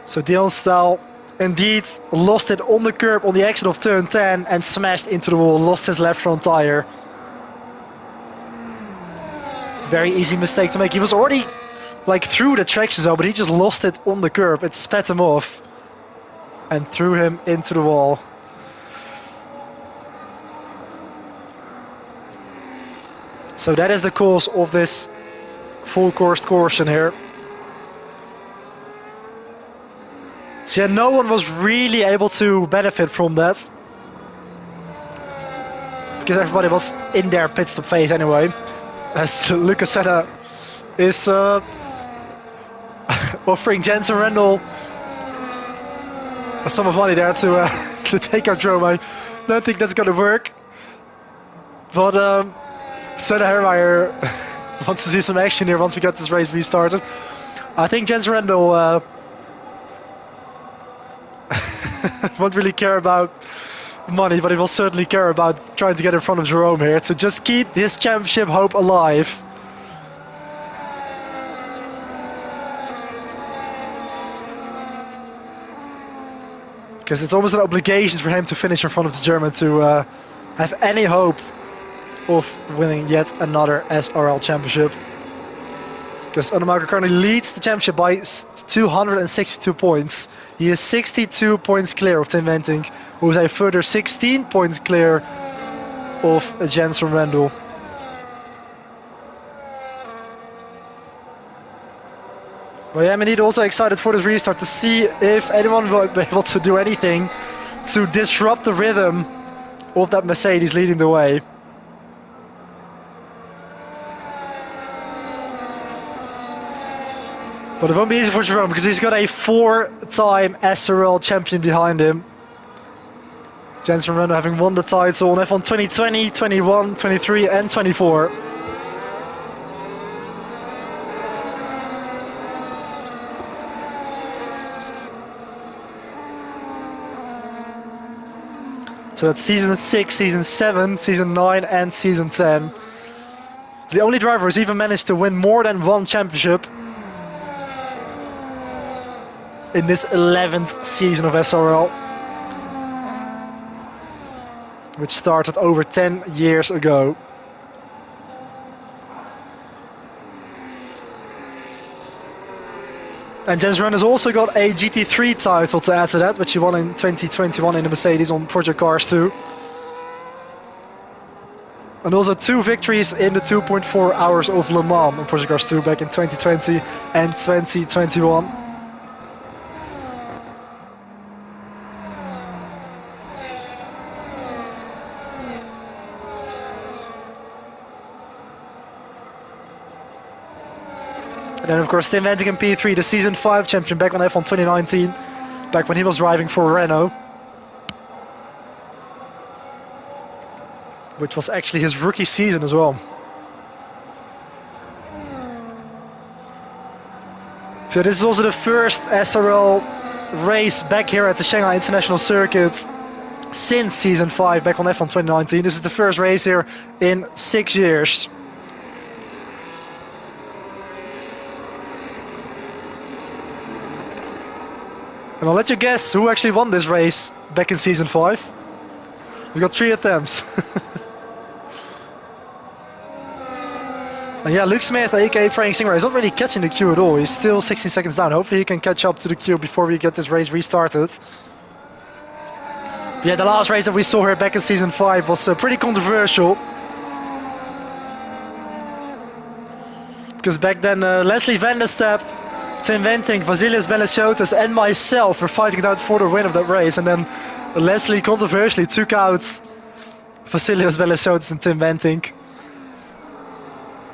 So Dion Stahl indeed lost it on the curb on the exit of turn 10 and smashed into the wall, lost his left front tire. Very easy mistake to make. He was already like through the traction zone, but he just lost it on the curb. It spat him off and threw him into the wall. So that is the cause of this full course caution here. So yeah, no one was really able to benefit from that, because everybody was in their pit stop phase anyway, as Lucas Senna is offering Jensen Randall a sum of money there to take out Jerome. I don't think that's going to work, but Senna Hermeyer wants to see some action here once we get this race restarted. I think Jensen Randall won't really care about money, but he will certainly care about trying to get in front of Jerome here to just keep his championship hope alive. Because it's almost an obligation for him to finish in front of the German to have any hope of winning yet another SRL championship. Because Ademaker currently leads the championship by 262 points. He is 62 points clear of Tim Wenting, who is a further 16 points clear of Jensen Randall. But yeah, I'm indeed also excited for this restart to see if anyone will be able to do anything to disrupt the rhythm of that Mercedes leading the way. But it won't be easy for Jerome because he's got a 4-time SRL champion behind him. Jensen Rando having won the title on F1 2020, 21, 23 and 24. So that's season 6, season 7, season 9 and season 10. The only driver who's even managed to win more than one championship in this 11th season of SRL, which started over 10 years ago. And Jensen Rando has also got a GT3 title to add to that, which he won in 2021 in the Mercedes on Project Cars 2. And also 2 victories in the 2.4 hours of Le Mans on Project Cars 2 back in 2020 and 2021. And then of course Tim Wenting in P3, the Season 5 champion back on F1 2019, back when he was driving for Renault. Which was actually his rookie season as well. So this is also the first SRL race back here at the Shanghai International Circuit since Season 5 back on F1 2019. This is the first race here in 6 years. And I'll let you guess who actually won this race back in Season 5. We got 3 attempts. And yeah, Luke Smith, aka Frank Singer, is not really catching the queue at all. He's still 16 seconds down. Hopefully he can catch up to the queue before we get this race restarted. But yeah, the last race that we saw here back in Season 5 was pretty controversial. Because back then Leslie Van der Stap, Tim Wenting, Vasilis Belesiotis and myself were fighting it out for the win of that race. And then Leslie controversially took out Vasilis Belesiotis and Tim Wenting.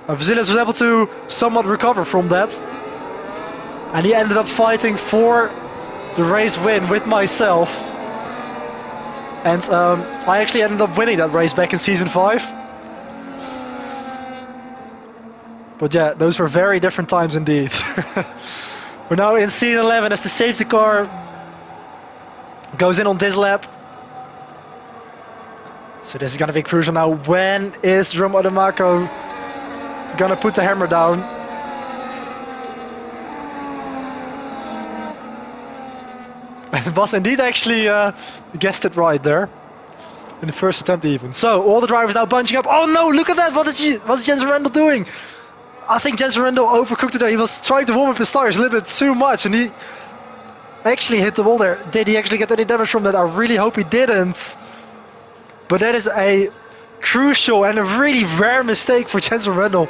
Vasilis was able to somewhat recover from that. And he ended up fighting for the race win with myself. And I actually ended up winning that race back in Season 5. But yeah, those were very different times indeed. We're now in scene 11 as the safety car goes in on this lap. So this is going to be crucial now. When is Jerome Ademako going to put the hammer down? And Bas indeed actually guessed it right there. In the first attempt even. So all the drivers now bunching up. Oh no, look at that. What's Jensen Rando doing? I think Jensen Rando overcooked it there. He was trying to warm up his tires a little bit too much, and he actually hit the wall there. Did he actually get any damage from that? I really hope he didn't. But that is a crucial and a really rare mistake for Jensen Rando.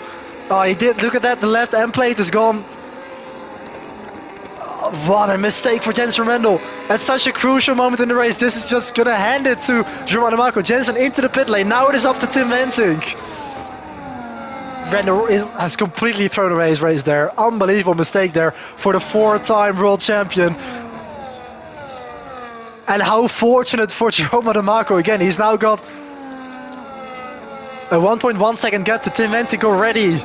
Oh, he did. Look at that. The left end plate is gone. Oh, what a mistake for Jensen Rando. At such a crucial moment in the race. This is just going to hand it to Jerome Ademako. Jensen into the pit lane. Now it is up to Tim Wenting. Rando has completely thrown away his race there. Unbelievable mistake there for the 4-time world champion. And how fortunate for Jerome Ademako again. He's now got a 1.1 second gap to Tim Wenting already.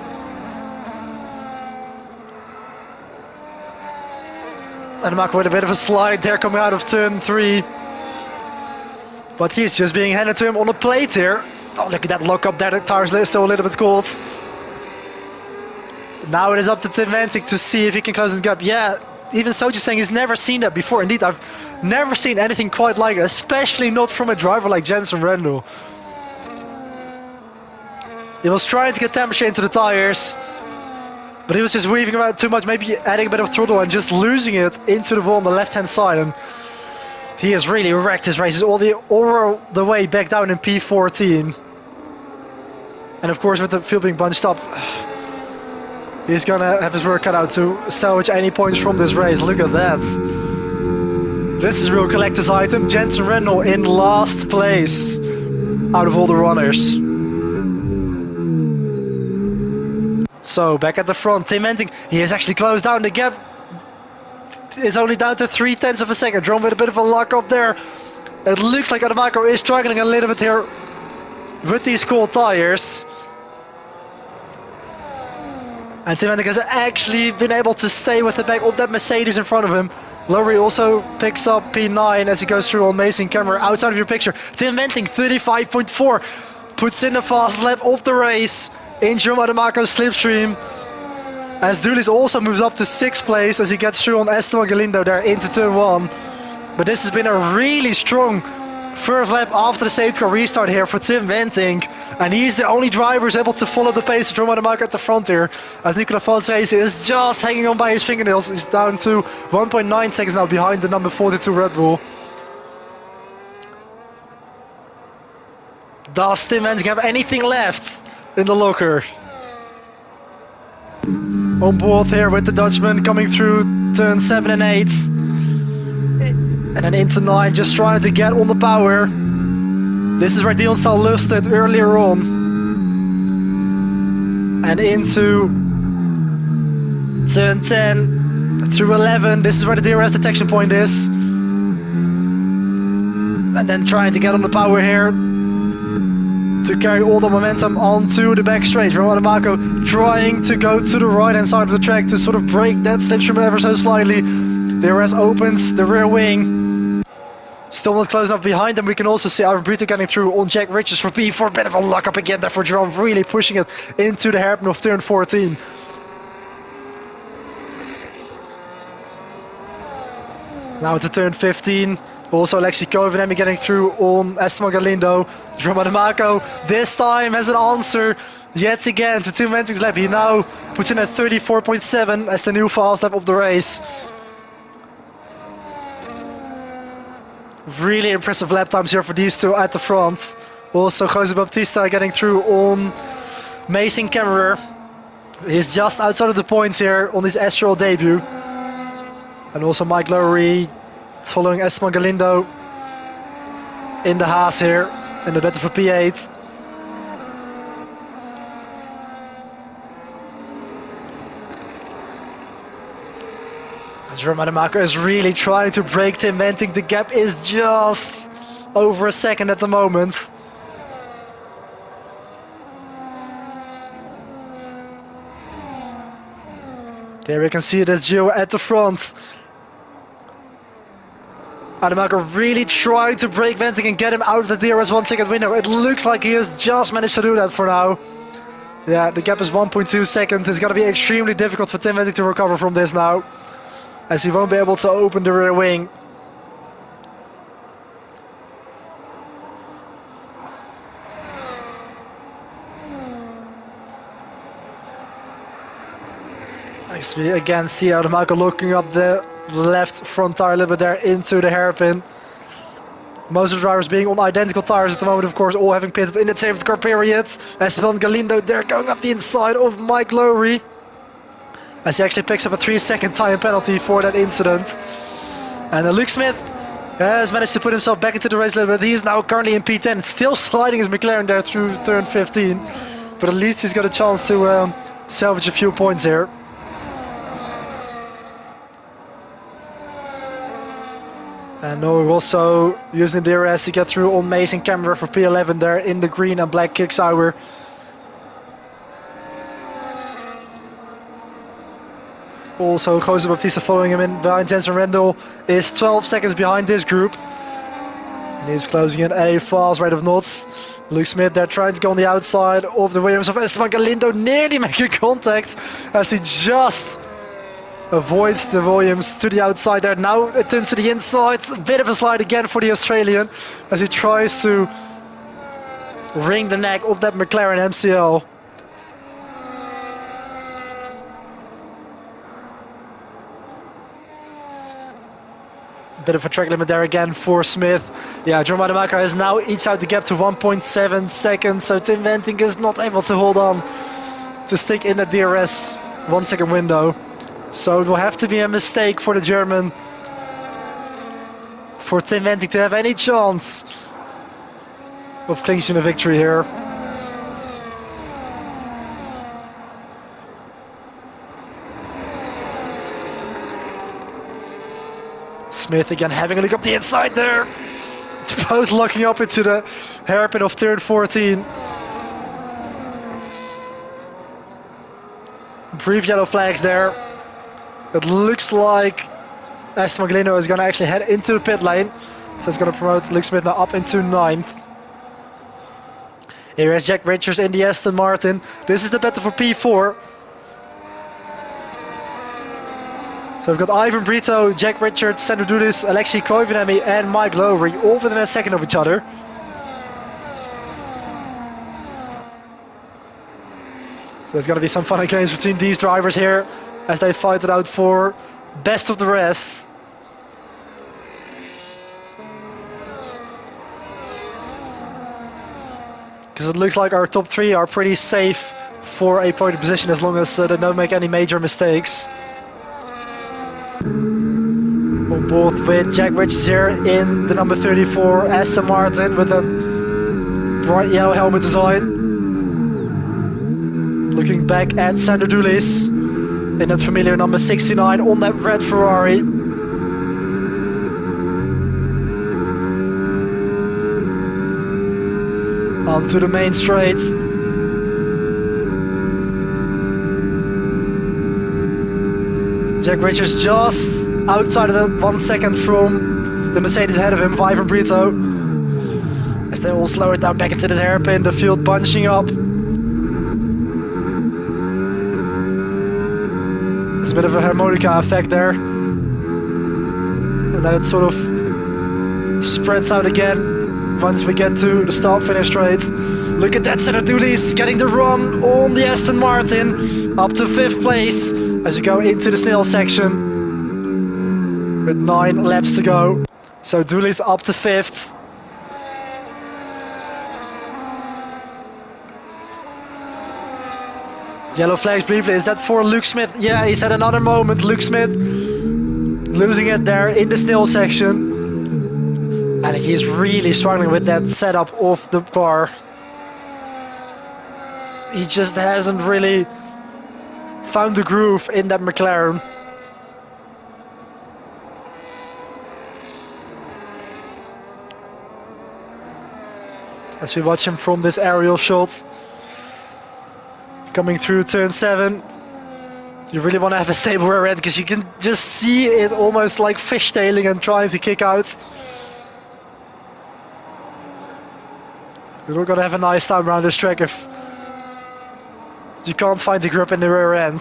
Ademako with a bit of a slide there coming out of turn 3. But he's just being handed to him on the plate here. Oh, look at that lock up there. The tires are still a little bit cold. Now it is up to Tim Wenting to see if he can close the gap. Yeah, even Soji saying he's never seen that before. Indeed, I've never seen anything quite like it, especially not from a driver like Jensen Rando. He was trying to get temperature into the tires, but he was just weaving around too much, maybe adding a bit of throttle and just losing it into the wall on the left-hand side. And he has really wrecked his races all the way back down in P14. And of course, with the field being bunched up, He's gonna have his work cut out to salvage any points from this race. Look at that. This is a real collector's item. Jensen Rendel in last place out of all the runners. So back at the front, Tim Wenting, he has actually closed down the gap. It's only down to 0.3 of a second. Drawn with a bit of a lock up there. It looks like Ademako is struggling a little bit here with these cold tires. And Tim Wenting has actually been able to stay with the back of that Mercedes in front of him. Lowry also picks up P9 as he goes through on Amazing Camera outside of your picture. Tim Wenting 35.4 puts in the fast lap of the race in Jerome Ademako's slipstream. As Dulis also moves up to 6th place as he gets through on Esteban Galindo there into turn 1. But this has been a really strong first lap after the safety car restart here for Tim Wenting. And he's the only driver who's able to follow the pace of Jerome Ademako at the front here. As Nicolas Fonseca is just hanging on by his fingernails. He's down to 1.9 seconds now behind the number 42 Red Bull. Does Tim Wenting have anything left in the locker? On board here with the Dutchman coming through turn 7 and 8. And then into 9, just trying to get on the power. This is where Dion Stahl lost it earlier on. And into turn 10 through 11. This is where the DRS detection point is. And then trying to get on the power here to carry all the momentum onto the back straight. Jerome Ademako trying to go to the right hand side of the track to sort of break that slipstream ever so slightly. DRS opens the rear wing. Still not close enough behind him. We can also see Ivan Brito getting through on Jack Richards for P4. A bit of a lock up again there for Jerome, really pushing it into the hairpin of turn 14. Now into turn 15. Also Alexi Kovenemi getting through on Esteban Galindo. Jerome Ademako this time has an answer yet again to Tim Wenting's lap. He now puts in at 34.7 as the new fast lap of the race. Really impressive lap times here for these two at the front. Also Jose Baptista getting through on Mason Camera. He's just outside of the points here on his SRL debut. And also Mike Lowry following Esteban Galindo in the Haas here in the battle for P8. Jerome Ademako is really trying to break Tim Wenting. The gap is just over a second at the moment. There we can see it as Gio at the front. Ademako really trying to break Wenting and get him out of the DRS 1 second window. It looks like he has just managed to do that for now. Yeah, the gap is 1.2 seconds. It's going to be extremely difficult for Tim Wenting to recover from this now, as he won't be able to open the rear wing. Nice, we again see Ademako looking up the left front tire a little bit there into the hairpin. Most of the drivers being on identical tires at the moment, of course, all having pitted in the safety car period. Esteban Galindo there going up the inside of Mike Lowry, as he actually picks up a 3-second time penalty for that incident. And Luke Smith has managed to put himself back into the race a little bit. He is now currently in P10, still sliding his McLaren there through turn 15. But at least he's got a chance to salvage a few points here. And we're also using the DRS to get through on Mason Camera for P11 there in the green and black Kicks Hour. Also Jose Baptista following him in behind. Jensen Rendel is 12 seconds behind this group. And he's closing in a fast rate of knots. Luke Smith there trying to go on the outside of the Williams of Esteban Galindo, nearly making contact as he just avoids the Williams to the outside there. Now it turns to the inside. A bit of a slide again for the Australian as he tries to wring the neck of that McLaren MCL. Bit of a track limit there again for Smith. Yeah, Jerome Ademako has now eked out the gap to 1.7 seconds, so Tim Wenting is not able to hold on to stick in the DRS 1 second window. So it will have to be a mistake for the German for Tim Wenting to have any chance of clinching a victory here. Smith again having a look up the inside there. It's both locking up into the hairpin of turn 14. Brief yellow flags there. It looks like Aston Martin is going to actually head into the pit lane. So it's going to promote Luke Smith now up into 9th. Here is Jack Richards in the Aston Martin. This is the battle for P4. So we've got Ivan Brito, Jack Richards, Sandro Dulis, Alexei Koivuniemen and Mike Lowry all within a second of each other. So there's going to be some fun and games between these drivers here as they fight it out for best of the rest. Because it looks like our top 3 are pretty safe for a podium position as long as they don't make any major mistakes. On board with Jack Richards here in the number 34 Aston Martin with a bright yellow helmet design. Looking back at Sandro Dulis in that familiar number 69 on that red Ferrari. Onto the main straight. Jack Richards just outside of the 1 second from the Mercedes ahead of him, Ivan Brito. As they all slow it down back into this hairpin, the field bunching up. There's a bit of a harmonica effect there. And then it sort of spreads out again once we get to the start-finish straight. Look at that, Sandro Dulis getting the run on the Aston Martin up to 5th place as we go into the Snell section with 9 laps to go. So Dulis up to 5th. Yellow flags briefly. Is that for Luke Smith? Yeah, he's had another moment. Luke Smith losing it there in the Snell section. And he's really struggling with that setup of the car. He just hasn't really found the groove in that McLaren. As we watch him from this aerial shot. Coming through turn 7. You really want to have a stable rear end because you can just see it almost like fishtailing and trying to kick out. You're not going to have a nice time around this track if you can't find the grip in the rear end.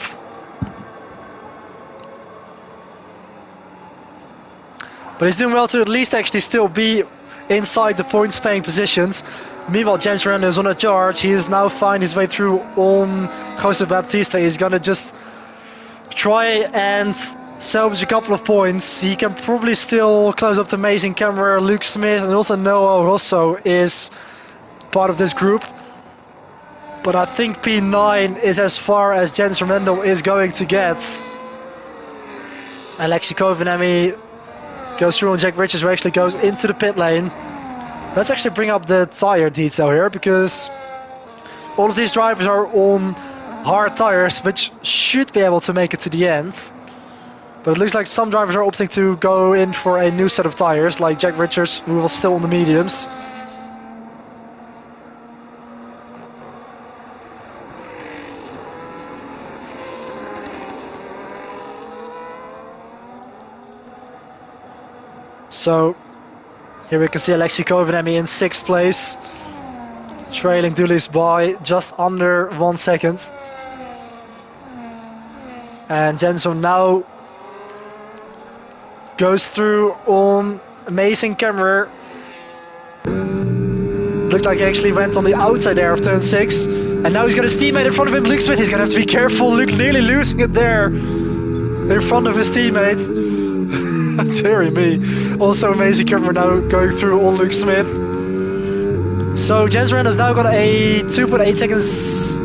But he's doing well to at least actually still be inside the points paying positions. Meanwhile, Jens Renner is on a charge. He is now finding his way through on Jose Baptista. He's going to just try and salvage a couple of points. He can probably still close up the amazing camera. Luke Smith and also Noah Rosso is part of this group. But I think P9 is as far as Jens Renner is going to get. Alexei Koivuniemen goes through on Jack Richards, who actually goes into the pit lane. Let's actually bring up the tire detail here, because all of these drivers are on hard tires, which should be able to make it to the end. But it looks like some drivers are opting to go in for a new set of tires, like Jack Richards, who was still on the mediums. So here we can see Alexei Koivuniemen in 6th place, trailing Dulis by just under 1 second. And Jenson now goes through on amazing camera. Looked like he actually went on the outside there of turn 6. And now he's got his teammate in front of him, Luke Smith. He's going to have to be careful. Luke nearly losing it there in front of his teammate. Dear me. Also amazing camera now going through on Luke Smith. So Jens Renner has now got a 2.8 seconds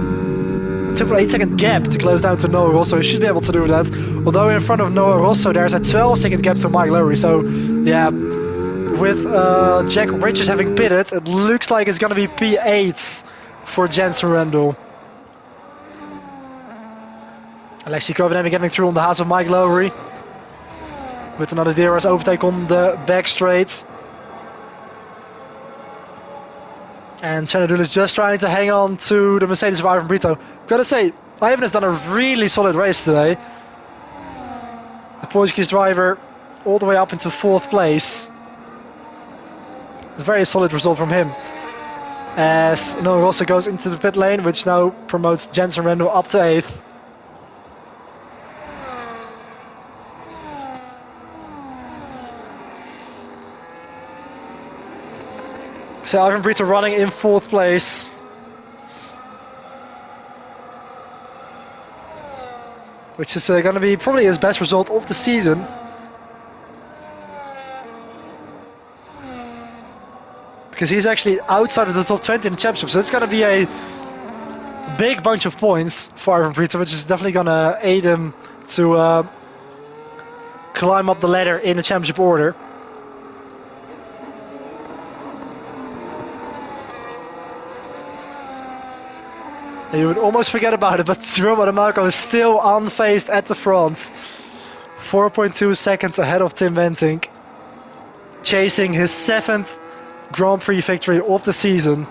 2.8-second gap to close down to Noah Rosso. He should be able to do that. Although in front of Noah Rosso, there's a 12-second gap to Mike Lowry. So, yeah, with Jack Richards having pitted, it looks like it's going to be P8 for Jensen Randall. Alexei Kovenemi getting through on the house of Mike Lowry. With another DRS overtake on the back straight. And Shenadul is just trying to hang on to the Mercedes of Ivan Brito. Gotta say, Ivan has done a really solid race today. The Portuguese driver all the way up into 4th place. It's a very solid result from him. As Noah Rosso goes into the pit lane, which now promotes Jensen Randall up to 8th. So Ivan Brito running in 4th place. Which is going to be probably his best result of the season. Because he's actually outside of the top 20 in the championship. So it's going to be a big bunch of points for Ivan Brito, which is definitely going to aid him to climb up the ladder in the championship order. You would almost forget about it, but Romo DeMarco is still unfazed at the front. 4.2 seconds ahead of Tim Wentink. Chasing his 7th Grand Prix victory of the season.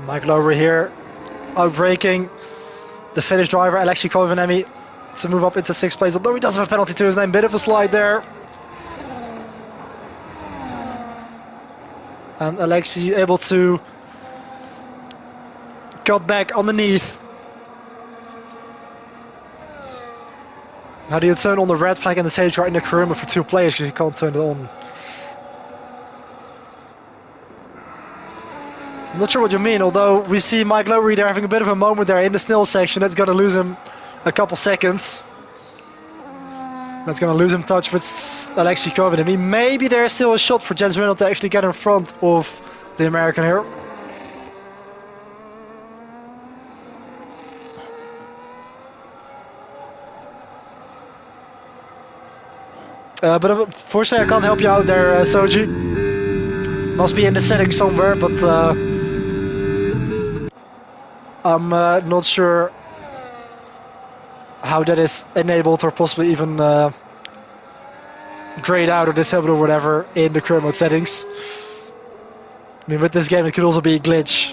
Mike Lowry here, outbraking the Finnish driver Alexei Kovenemi to move up into 6th place. Although he does have a penalty to his name, bit of a slide there. And Alexei able to cut back underneath. How do you turn on the red flag and the safety car in the Kuruma for 2 players because you can't turn it on? I'm not sure what you mean, although we see Mike Lowry there having a bit of a moment there in the Snell section. That's going to lose him a couple seconds. That's going to lose him touch with Alexei Kovenemi. Maybe there's still a shot for Jensen Randall to actually get in front of the American here. But unfortunately I can't help you out there, Soji. Must be in the settings somewhere, but I'm not sure how that is enabled or possibly even grayed out or disabled or whatever in the career mode settings. I mean, with this game it could also be a glitch.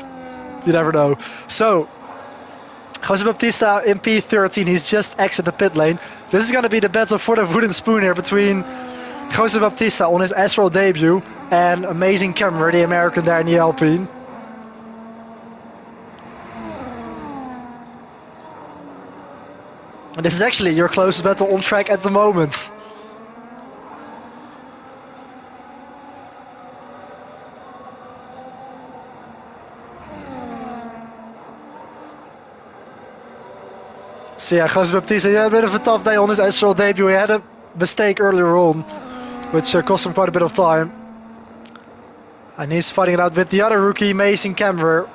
You never know. So, Jose Baptista in P13, he's just exited the pit lane. This is going to be the battle for the wooden spoon here between Jose Baptista on his SRL debut and Amazing Camera, the American there in the Alpine. And this is actually your closest battle on track at the moment. So yeah, Jose Baptista, he had a bit of a tough day on his SRL debut. He had a mistake earlier on, which cost him quite a bit of time. And he's fighting it out with the other rookie, Mason Camber.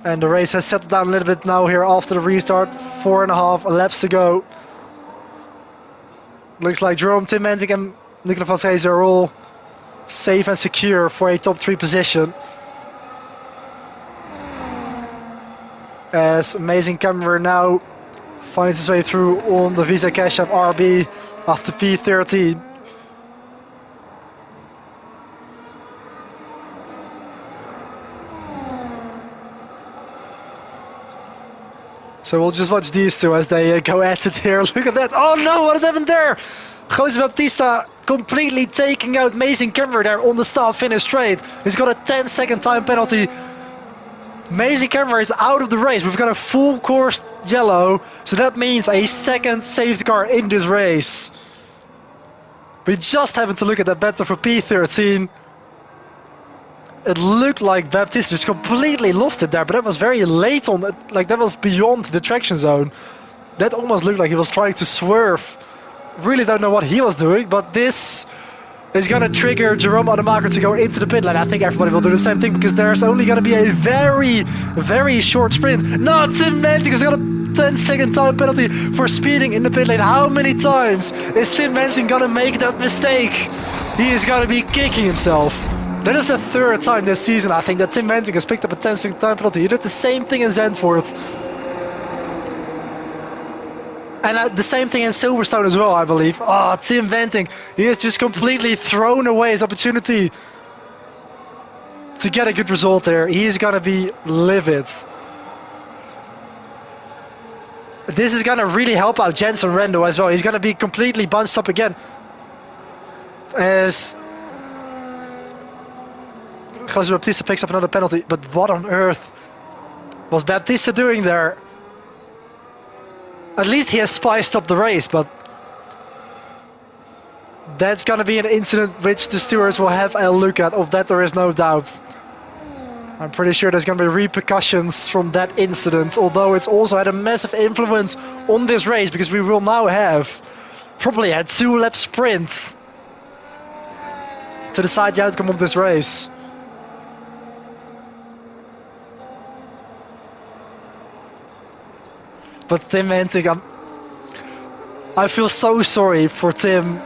And the race has settled down a little bit now here after the restart. 4.5 laps to go. Looks like Jerome, Tim Wentink and Nicolas van Schees are all safe and secure for a top 3 position. As Amazing Camera now finds his way through on the Visa Cash App RB after P13. So we'll just watch these two as they go at it here. Look at that. Oh no, what has happened there? Jose Baptista completely taking out Mason Camber there on the start finish straight. He's got a 10-second time penalty. Mason Camber is out of the race. We've got a full course yellow. So that means a second safety car in this race. We just happened to look at that battle for P13. it looked like Baptiste just completely lost it there, but that was very late on it. Like, that was beyond the traction zone. That almost looked like he was trying to swerve. Really don't know what he was doing, but this is going to trigger Jerome Ademaker to go into the pit lane. I think everybody will do the same thing because there's only going to be a very, very short sprint. No, Tim Manting has got a 10-second time penalty for speeding in the pit lane. How many times is Tim Manting going to make that mistake? He is going to be kicking himself. That is the third time this season, I think, that Tim Manting has picked up a 10-second time penalty. He did the same thing in Zandvoort. And the same thing in Silverstone as well, I believe. Oh, Tim Venting, he has just completely thrown away his opportunity to get a good result there. He's going to be livid. This is going to really help out Jenson Rendo as well. He's going to be completely bunched up again. As Jose Baptista picks up another penalty. But what on earth was Baptista doing there? At least he has spiced up the race, but that's going to be an incident which the stewards will have a look at. Of that there is no doubt. I'm pretty sure there's going to be repercussions from that incident, although it's also had a massive influence on this race, because we will now have probably a 2-lap sprint to decide the outcome of this race. But Tim Manting, I feel so sorry for Tim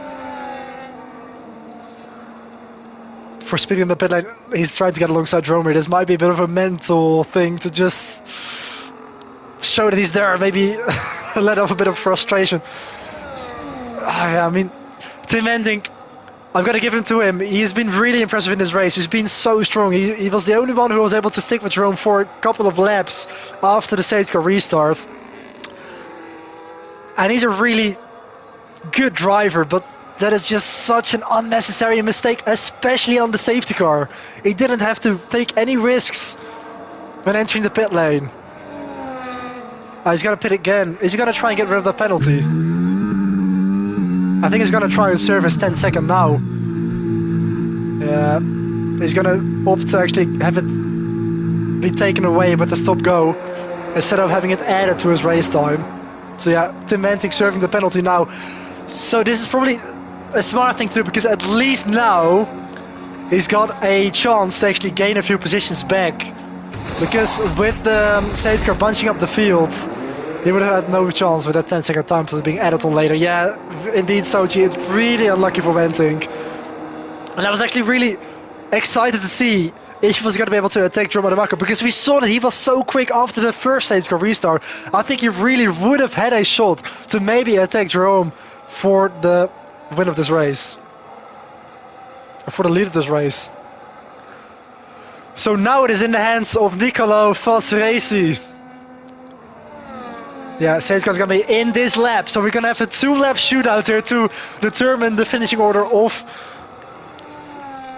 for speeding in the pit lane. He's trying to get alongside Dromer. This might be a bit of a mental thing to just show that he's there, maybe let off a bit of frustration. I mean, Tim Manting, I've got to give him to him. He's been really impressive in this race. He's been so strong. He was the only one who was able to stick with Jerome for a couple of laps after the safety car restart. And he's a really good driver, but that is just such an unnecessary mistake, especially on the safety car. He didn't have to take any risks when entering the pit lane. He's going to pit again. Is he going to try and get rid of the penalty? I think he's going to try and serve his 10-second now. Yeah, he's going to opt to actually have it be taken away with the stop-go instead of having it added to his race time. So yeah, Tim Manting serving the penalty now. So this is probably a smart thing to do, because at least now he's got a chance to actually gain a few positions back. Because with the safety car bunching up the field, he would have had no chance with that 10-second time penalty being added on later. Yeah, indeed, Sochi, it's really unlucky for Manting. And I was actually really excited to see if he was going to be able to attack Jerome Ademaker, because we saw that he was so quick after the first safety car restart. I think he really would have had a shot to maybe attack Jerome for the win of this race, for the lead of this race. So now it is in the hands of Nicolo Falsaresi. Yeah, safety car is going to be in this lap, so we're going to have a 2-lap shootout here to determine the finishing order of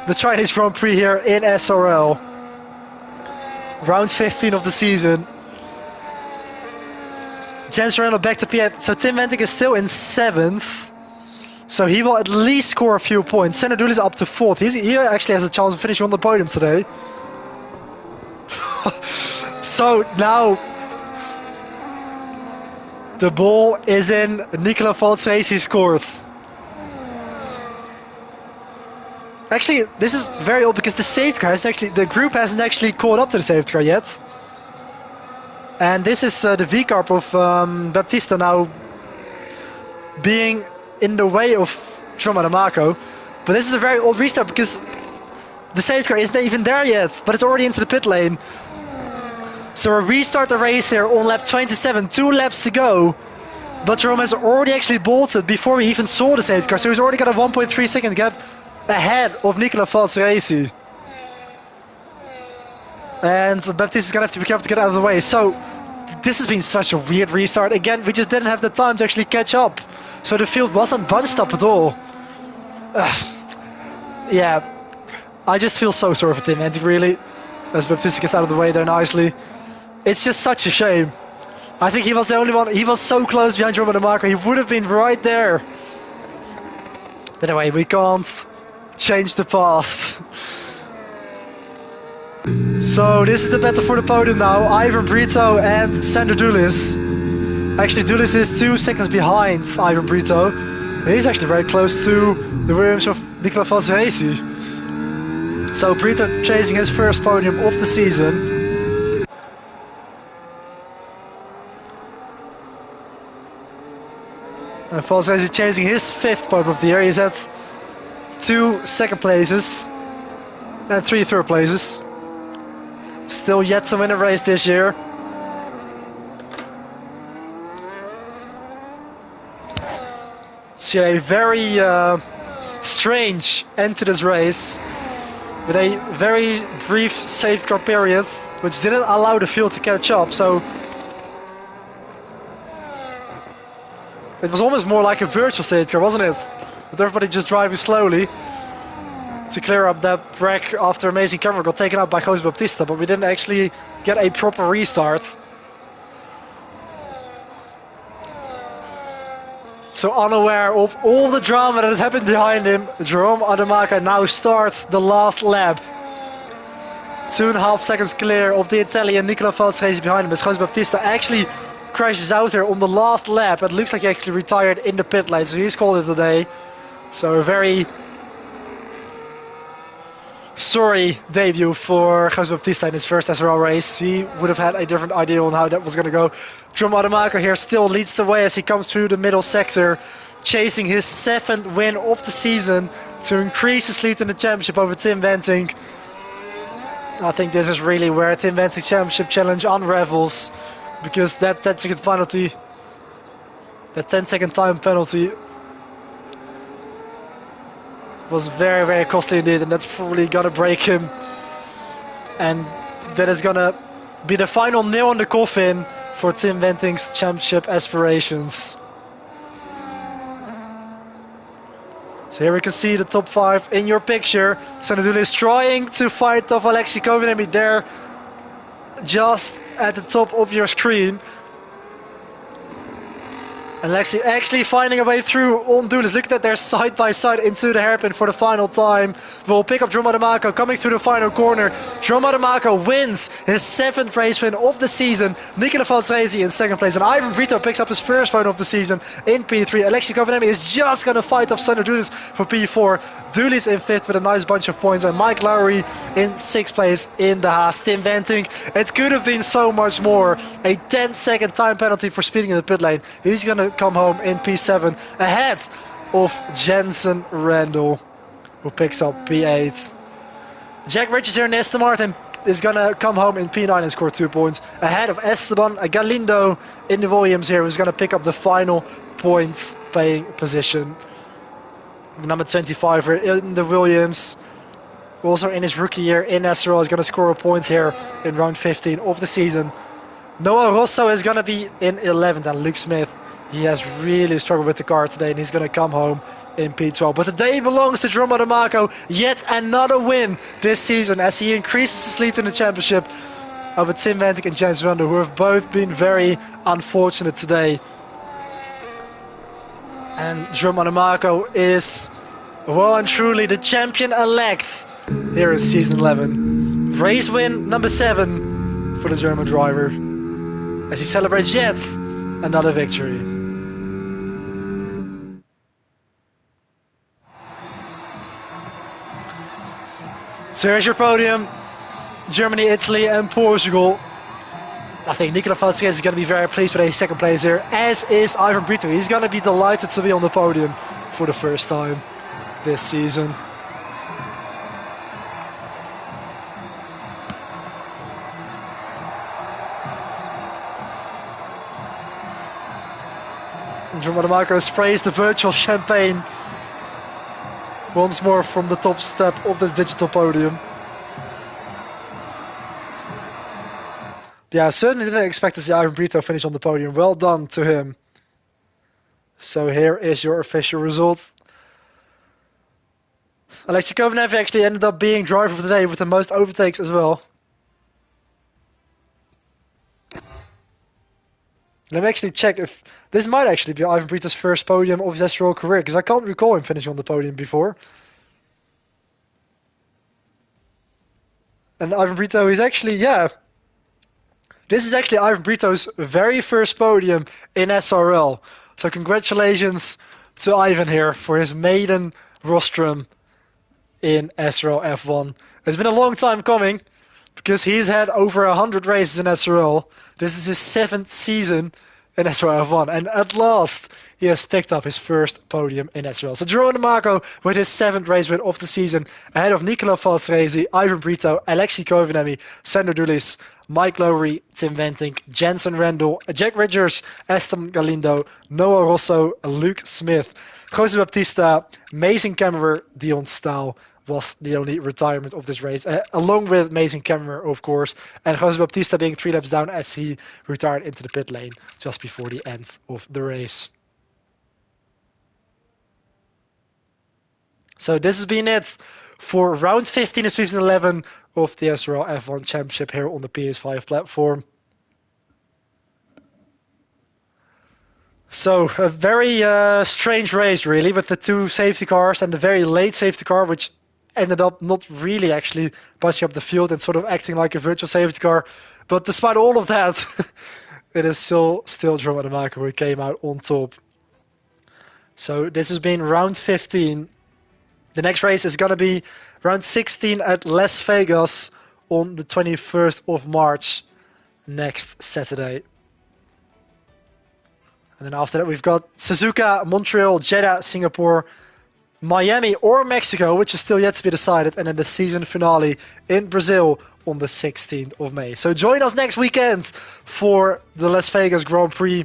the Chinese Grand Prix here in SRL. Round 15 of the season. Jens Renner back to P8. So Tim Manting is still in 7th. So he will at least score a few points. Senna Dooley is up to 4th. He actually has a chance of finishing on the podium today. So now the ball is in Nicola Falsaresi's court. Actually, this is very old because the safety car has actually, the group hasn't actually caught up to the safety car yet. And this is the V-carb of Baptista now being in the way of Jerome Ademaker. But this is a very old restart because the safety car isn't even there yet, but it's already into the pit lane. So we restart the race here on lap 27, 2 laps to go. But Jerome has already actually bolted before we even saw the safety car, so he's already got a 1.3 second gap ahead of Nicola Falsaresi. And Baptiste is going to have to be careful to get out of the way. So this has been such a weird restart. Again, we just didn't have the time to actually catch up. So the field wasn't bunched up at all. Yeah, I just feel so sorry for Tim Manting, really, as Baptiste gets out of the way there nicely. It's just such a shame. I think he was the only one. He was so close behind Jerome Ademaker. He would have been right there. But anyway, we can't change the past. So this is the battle for the podium now. Ivan Brito and Sander Dulis. Actually, Dulis is 2 seconds behind Ivan Brito. He's actually very close to the Williams of Niek van Gelder. So Brito chasing his first podium of the season. And Van Gelder chasing his 5th podium of the year. He's at 2 second places and 3 third places. Still yet to win a race this year. See a very strange end to this race with a very brief safety car period, which didn't allow the field to catch up. So it was almost more like a virtual safety car, wasn't it? With everybody just driving slowly to clear up that wreck after Amazing Camera got taken out by Jose Baptista, but we didn't actually get a proper restart. So unaware of all the drama that has happened behind him, Jerome Adamaka now starts the last lap. 2.5 seconds clear of the Italian Nicola Valsrezi behind him as Jose Baptista actually crashes out there on the last lap. It looks like he actually retired in the pit lane, so he's called it today. So a very sorry debut for Jose Baptista in his first SRL race. He would have had a different idea on how that was going to go. Jerome Adamaka here still leads the way as he comes through the middle sector, chasing his 7th win of the season to increase his lead in the championship over Tim Wenting. I think this is really where Tim Wenting's championship challenge unravels, because that 10-second penalty, that 10-second time penalty, was very, very costly indeed, and that's probably gonna break him. And that is gonna be the final nail in the coffin for Tim Wenting's championship aspirations. So here we can see the top 5 in your picture. Sander Dulis is trying to fight off Alexei Kovenemi there, just at the top of your screen. And Alexei actually finding a way through on Dulis. Look at that, they're side by side into the hairpin for the final time. We'll pick up Jerome Adamaka coming through the final corner. Jerome Adamaka wins his 7th race win of the season. Nicola Valsrezi in 2nd place. And Ivan Brito picks up his 1st point of the season in P3. Alexei Kovenemi is just going to fight off Sander Dulis for P4. Dulis in 5th with a nice bunch of points. And Mike Lowry in 6th place in the Haas. Tim Wenting, it could have been so much more. A 10-second time penalty for speeding in the pit lane. He's going to come home in P7 ahead of Jensen Randall, who picks up P8. Jack Richards here in Aston Martin is gonna come home in P9 and score 2 points ahead of Esteban Galindo in the Williams here, who's gonna pick up the final points paying position. Number 25 here in the Williams, also in his rookie year in SRL, is gonna score a point here in round 15 of the season. Noah Rosso is gonna be in 11th, and Luke Smith, he has really struggled with the car today, and he's going to come home in P12. But the day belongs to Jerome Adamaka. Yet another win this season as he increases his lead in the championship over Tim Wenting and James Randall, who have both been very unfortunate today. And Jerome Adamaka is well and truly the champion-elect here in season 11. Race win number 7 for the German driver as he celebrates yet another victory. So here's your podium. Germany, Italy and Portugal. I think Nicola Valsrezi is going to be very pleased with a 2nd place here, as is Ivan Brito. He's going to be delighted to be on the podium for the first time this season. Jerome Adamaka sprays the virtual champagne once more from the top step of this digital podium. Yeah, I certainly didn't expect to see Ivan Brito finish on the podium. Well done to him. So here is your official result. Alexei Kovenemi actually ended up being driver of the day with the most overtakes as well. Let me actually check if this might actually be Ivan Brito's first podium of his SRL career, because I can't recall him finishing on the podium before. And Ivan Brito is actually, yeah, this is actually Ivan Brito's very first podium in SRL. So congratulations to Ivan here for his maiden rostrum in SRL F1. It's been a long time coming because he's had over 100 races in SRL. This is his 7th season in SRL F1, and at last he has picked up his first podium in SRL. So Jerome Marco with his 7th race win of the season, ahead of Nicola Falsrezi, Ivan Brito, Alexei Koivunemi, Sander Dulis, Mike Lowry, Tim Wenting, Jensen Randall, Jack Ridgers, Esteban Galindo, Noah Rosso, Luke Smith, Jose Baptista, Mason Cameron, Dion Staal was the only retirement of this race, along with Mason Cameron, of course, and Jose Baptista being 3 laps down as he retired into the pit lane just before the end of the race. So this has been it for round 15 of season 11 of the SRL F1 Championship here on the PS5 platform. So a very strange race, really, with the 2 safety cars and the very late safety car, which ended up not really actually bunching up the field and sort of acting like a virtual safety car. But despite all of that, it is still Jerome Marco who came out on top. So this has been round 15. The next race is going to be round 16 at Las Vegas on the 21st of March next Saturday. And then after that we've got Suzuka, Montreal, Jeddah, Singapore, Miami or Mexico, which is still yet to be decided, and then the season finale in Brazil on the 16th of May. So join us next weekend for the Las Vegas Grand Prix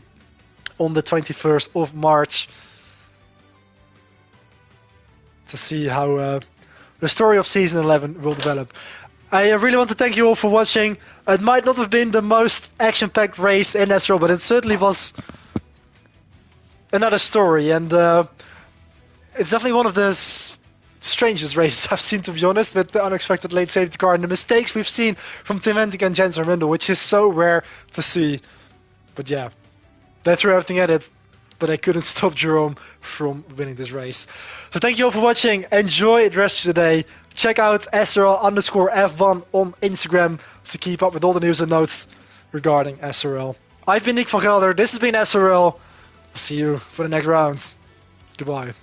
on the 21st of March to see how the story of season 11 will develop. I really want to thank you all for watching. It might not have been the most action-packed race in SRL, but it certainly was another story, and it's definitely one of the strangest races I've seen, to be honest, with the unexpected late safety car and the mistakes we've seen from Tim Wenting and Jensen Rindle, which is so rare to see. But yeah, they threw everything at it, but they couldn't stop Jerome from winning this race. So thank you all for watching. Enjoy the rest of the day. Check out SRL_F1 on Instagram to keep up with all the news and notes regarding SRL. I've been Niek van Gelder. This has been SRL. See you for the next round. Goodbye.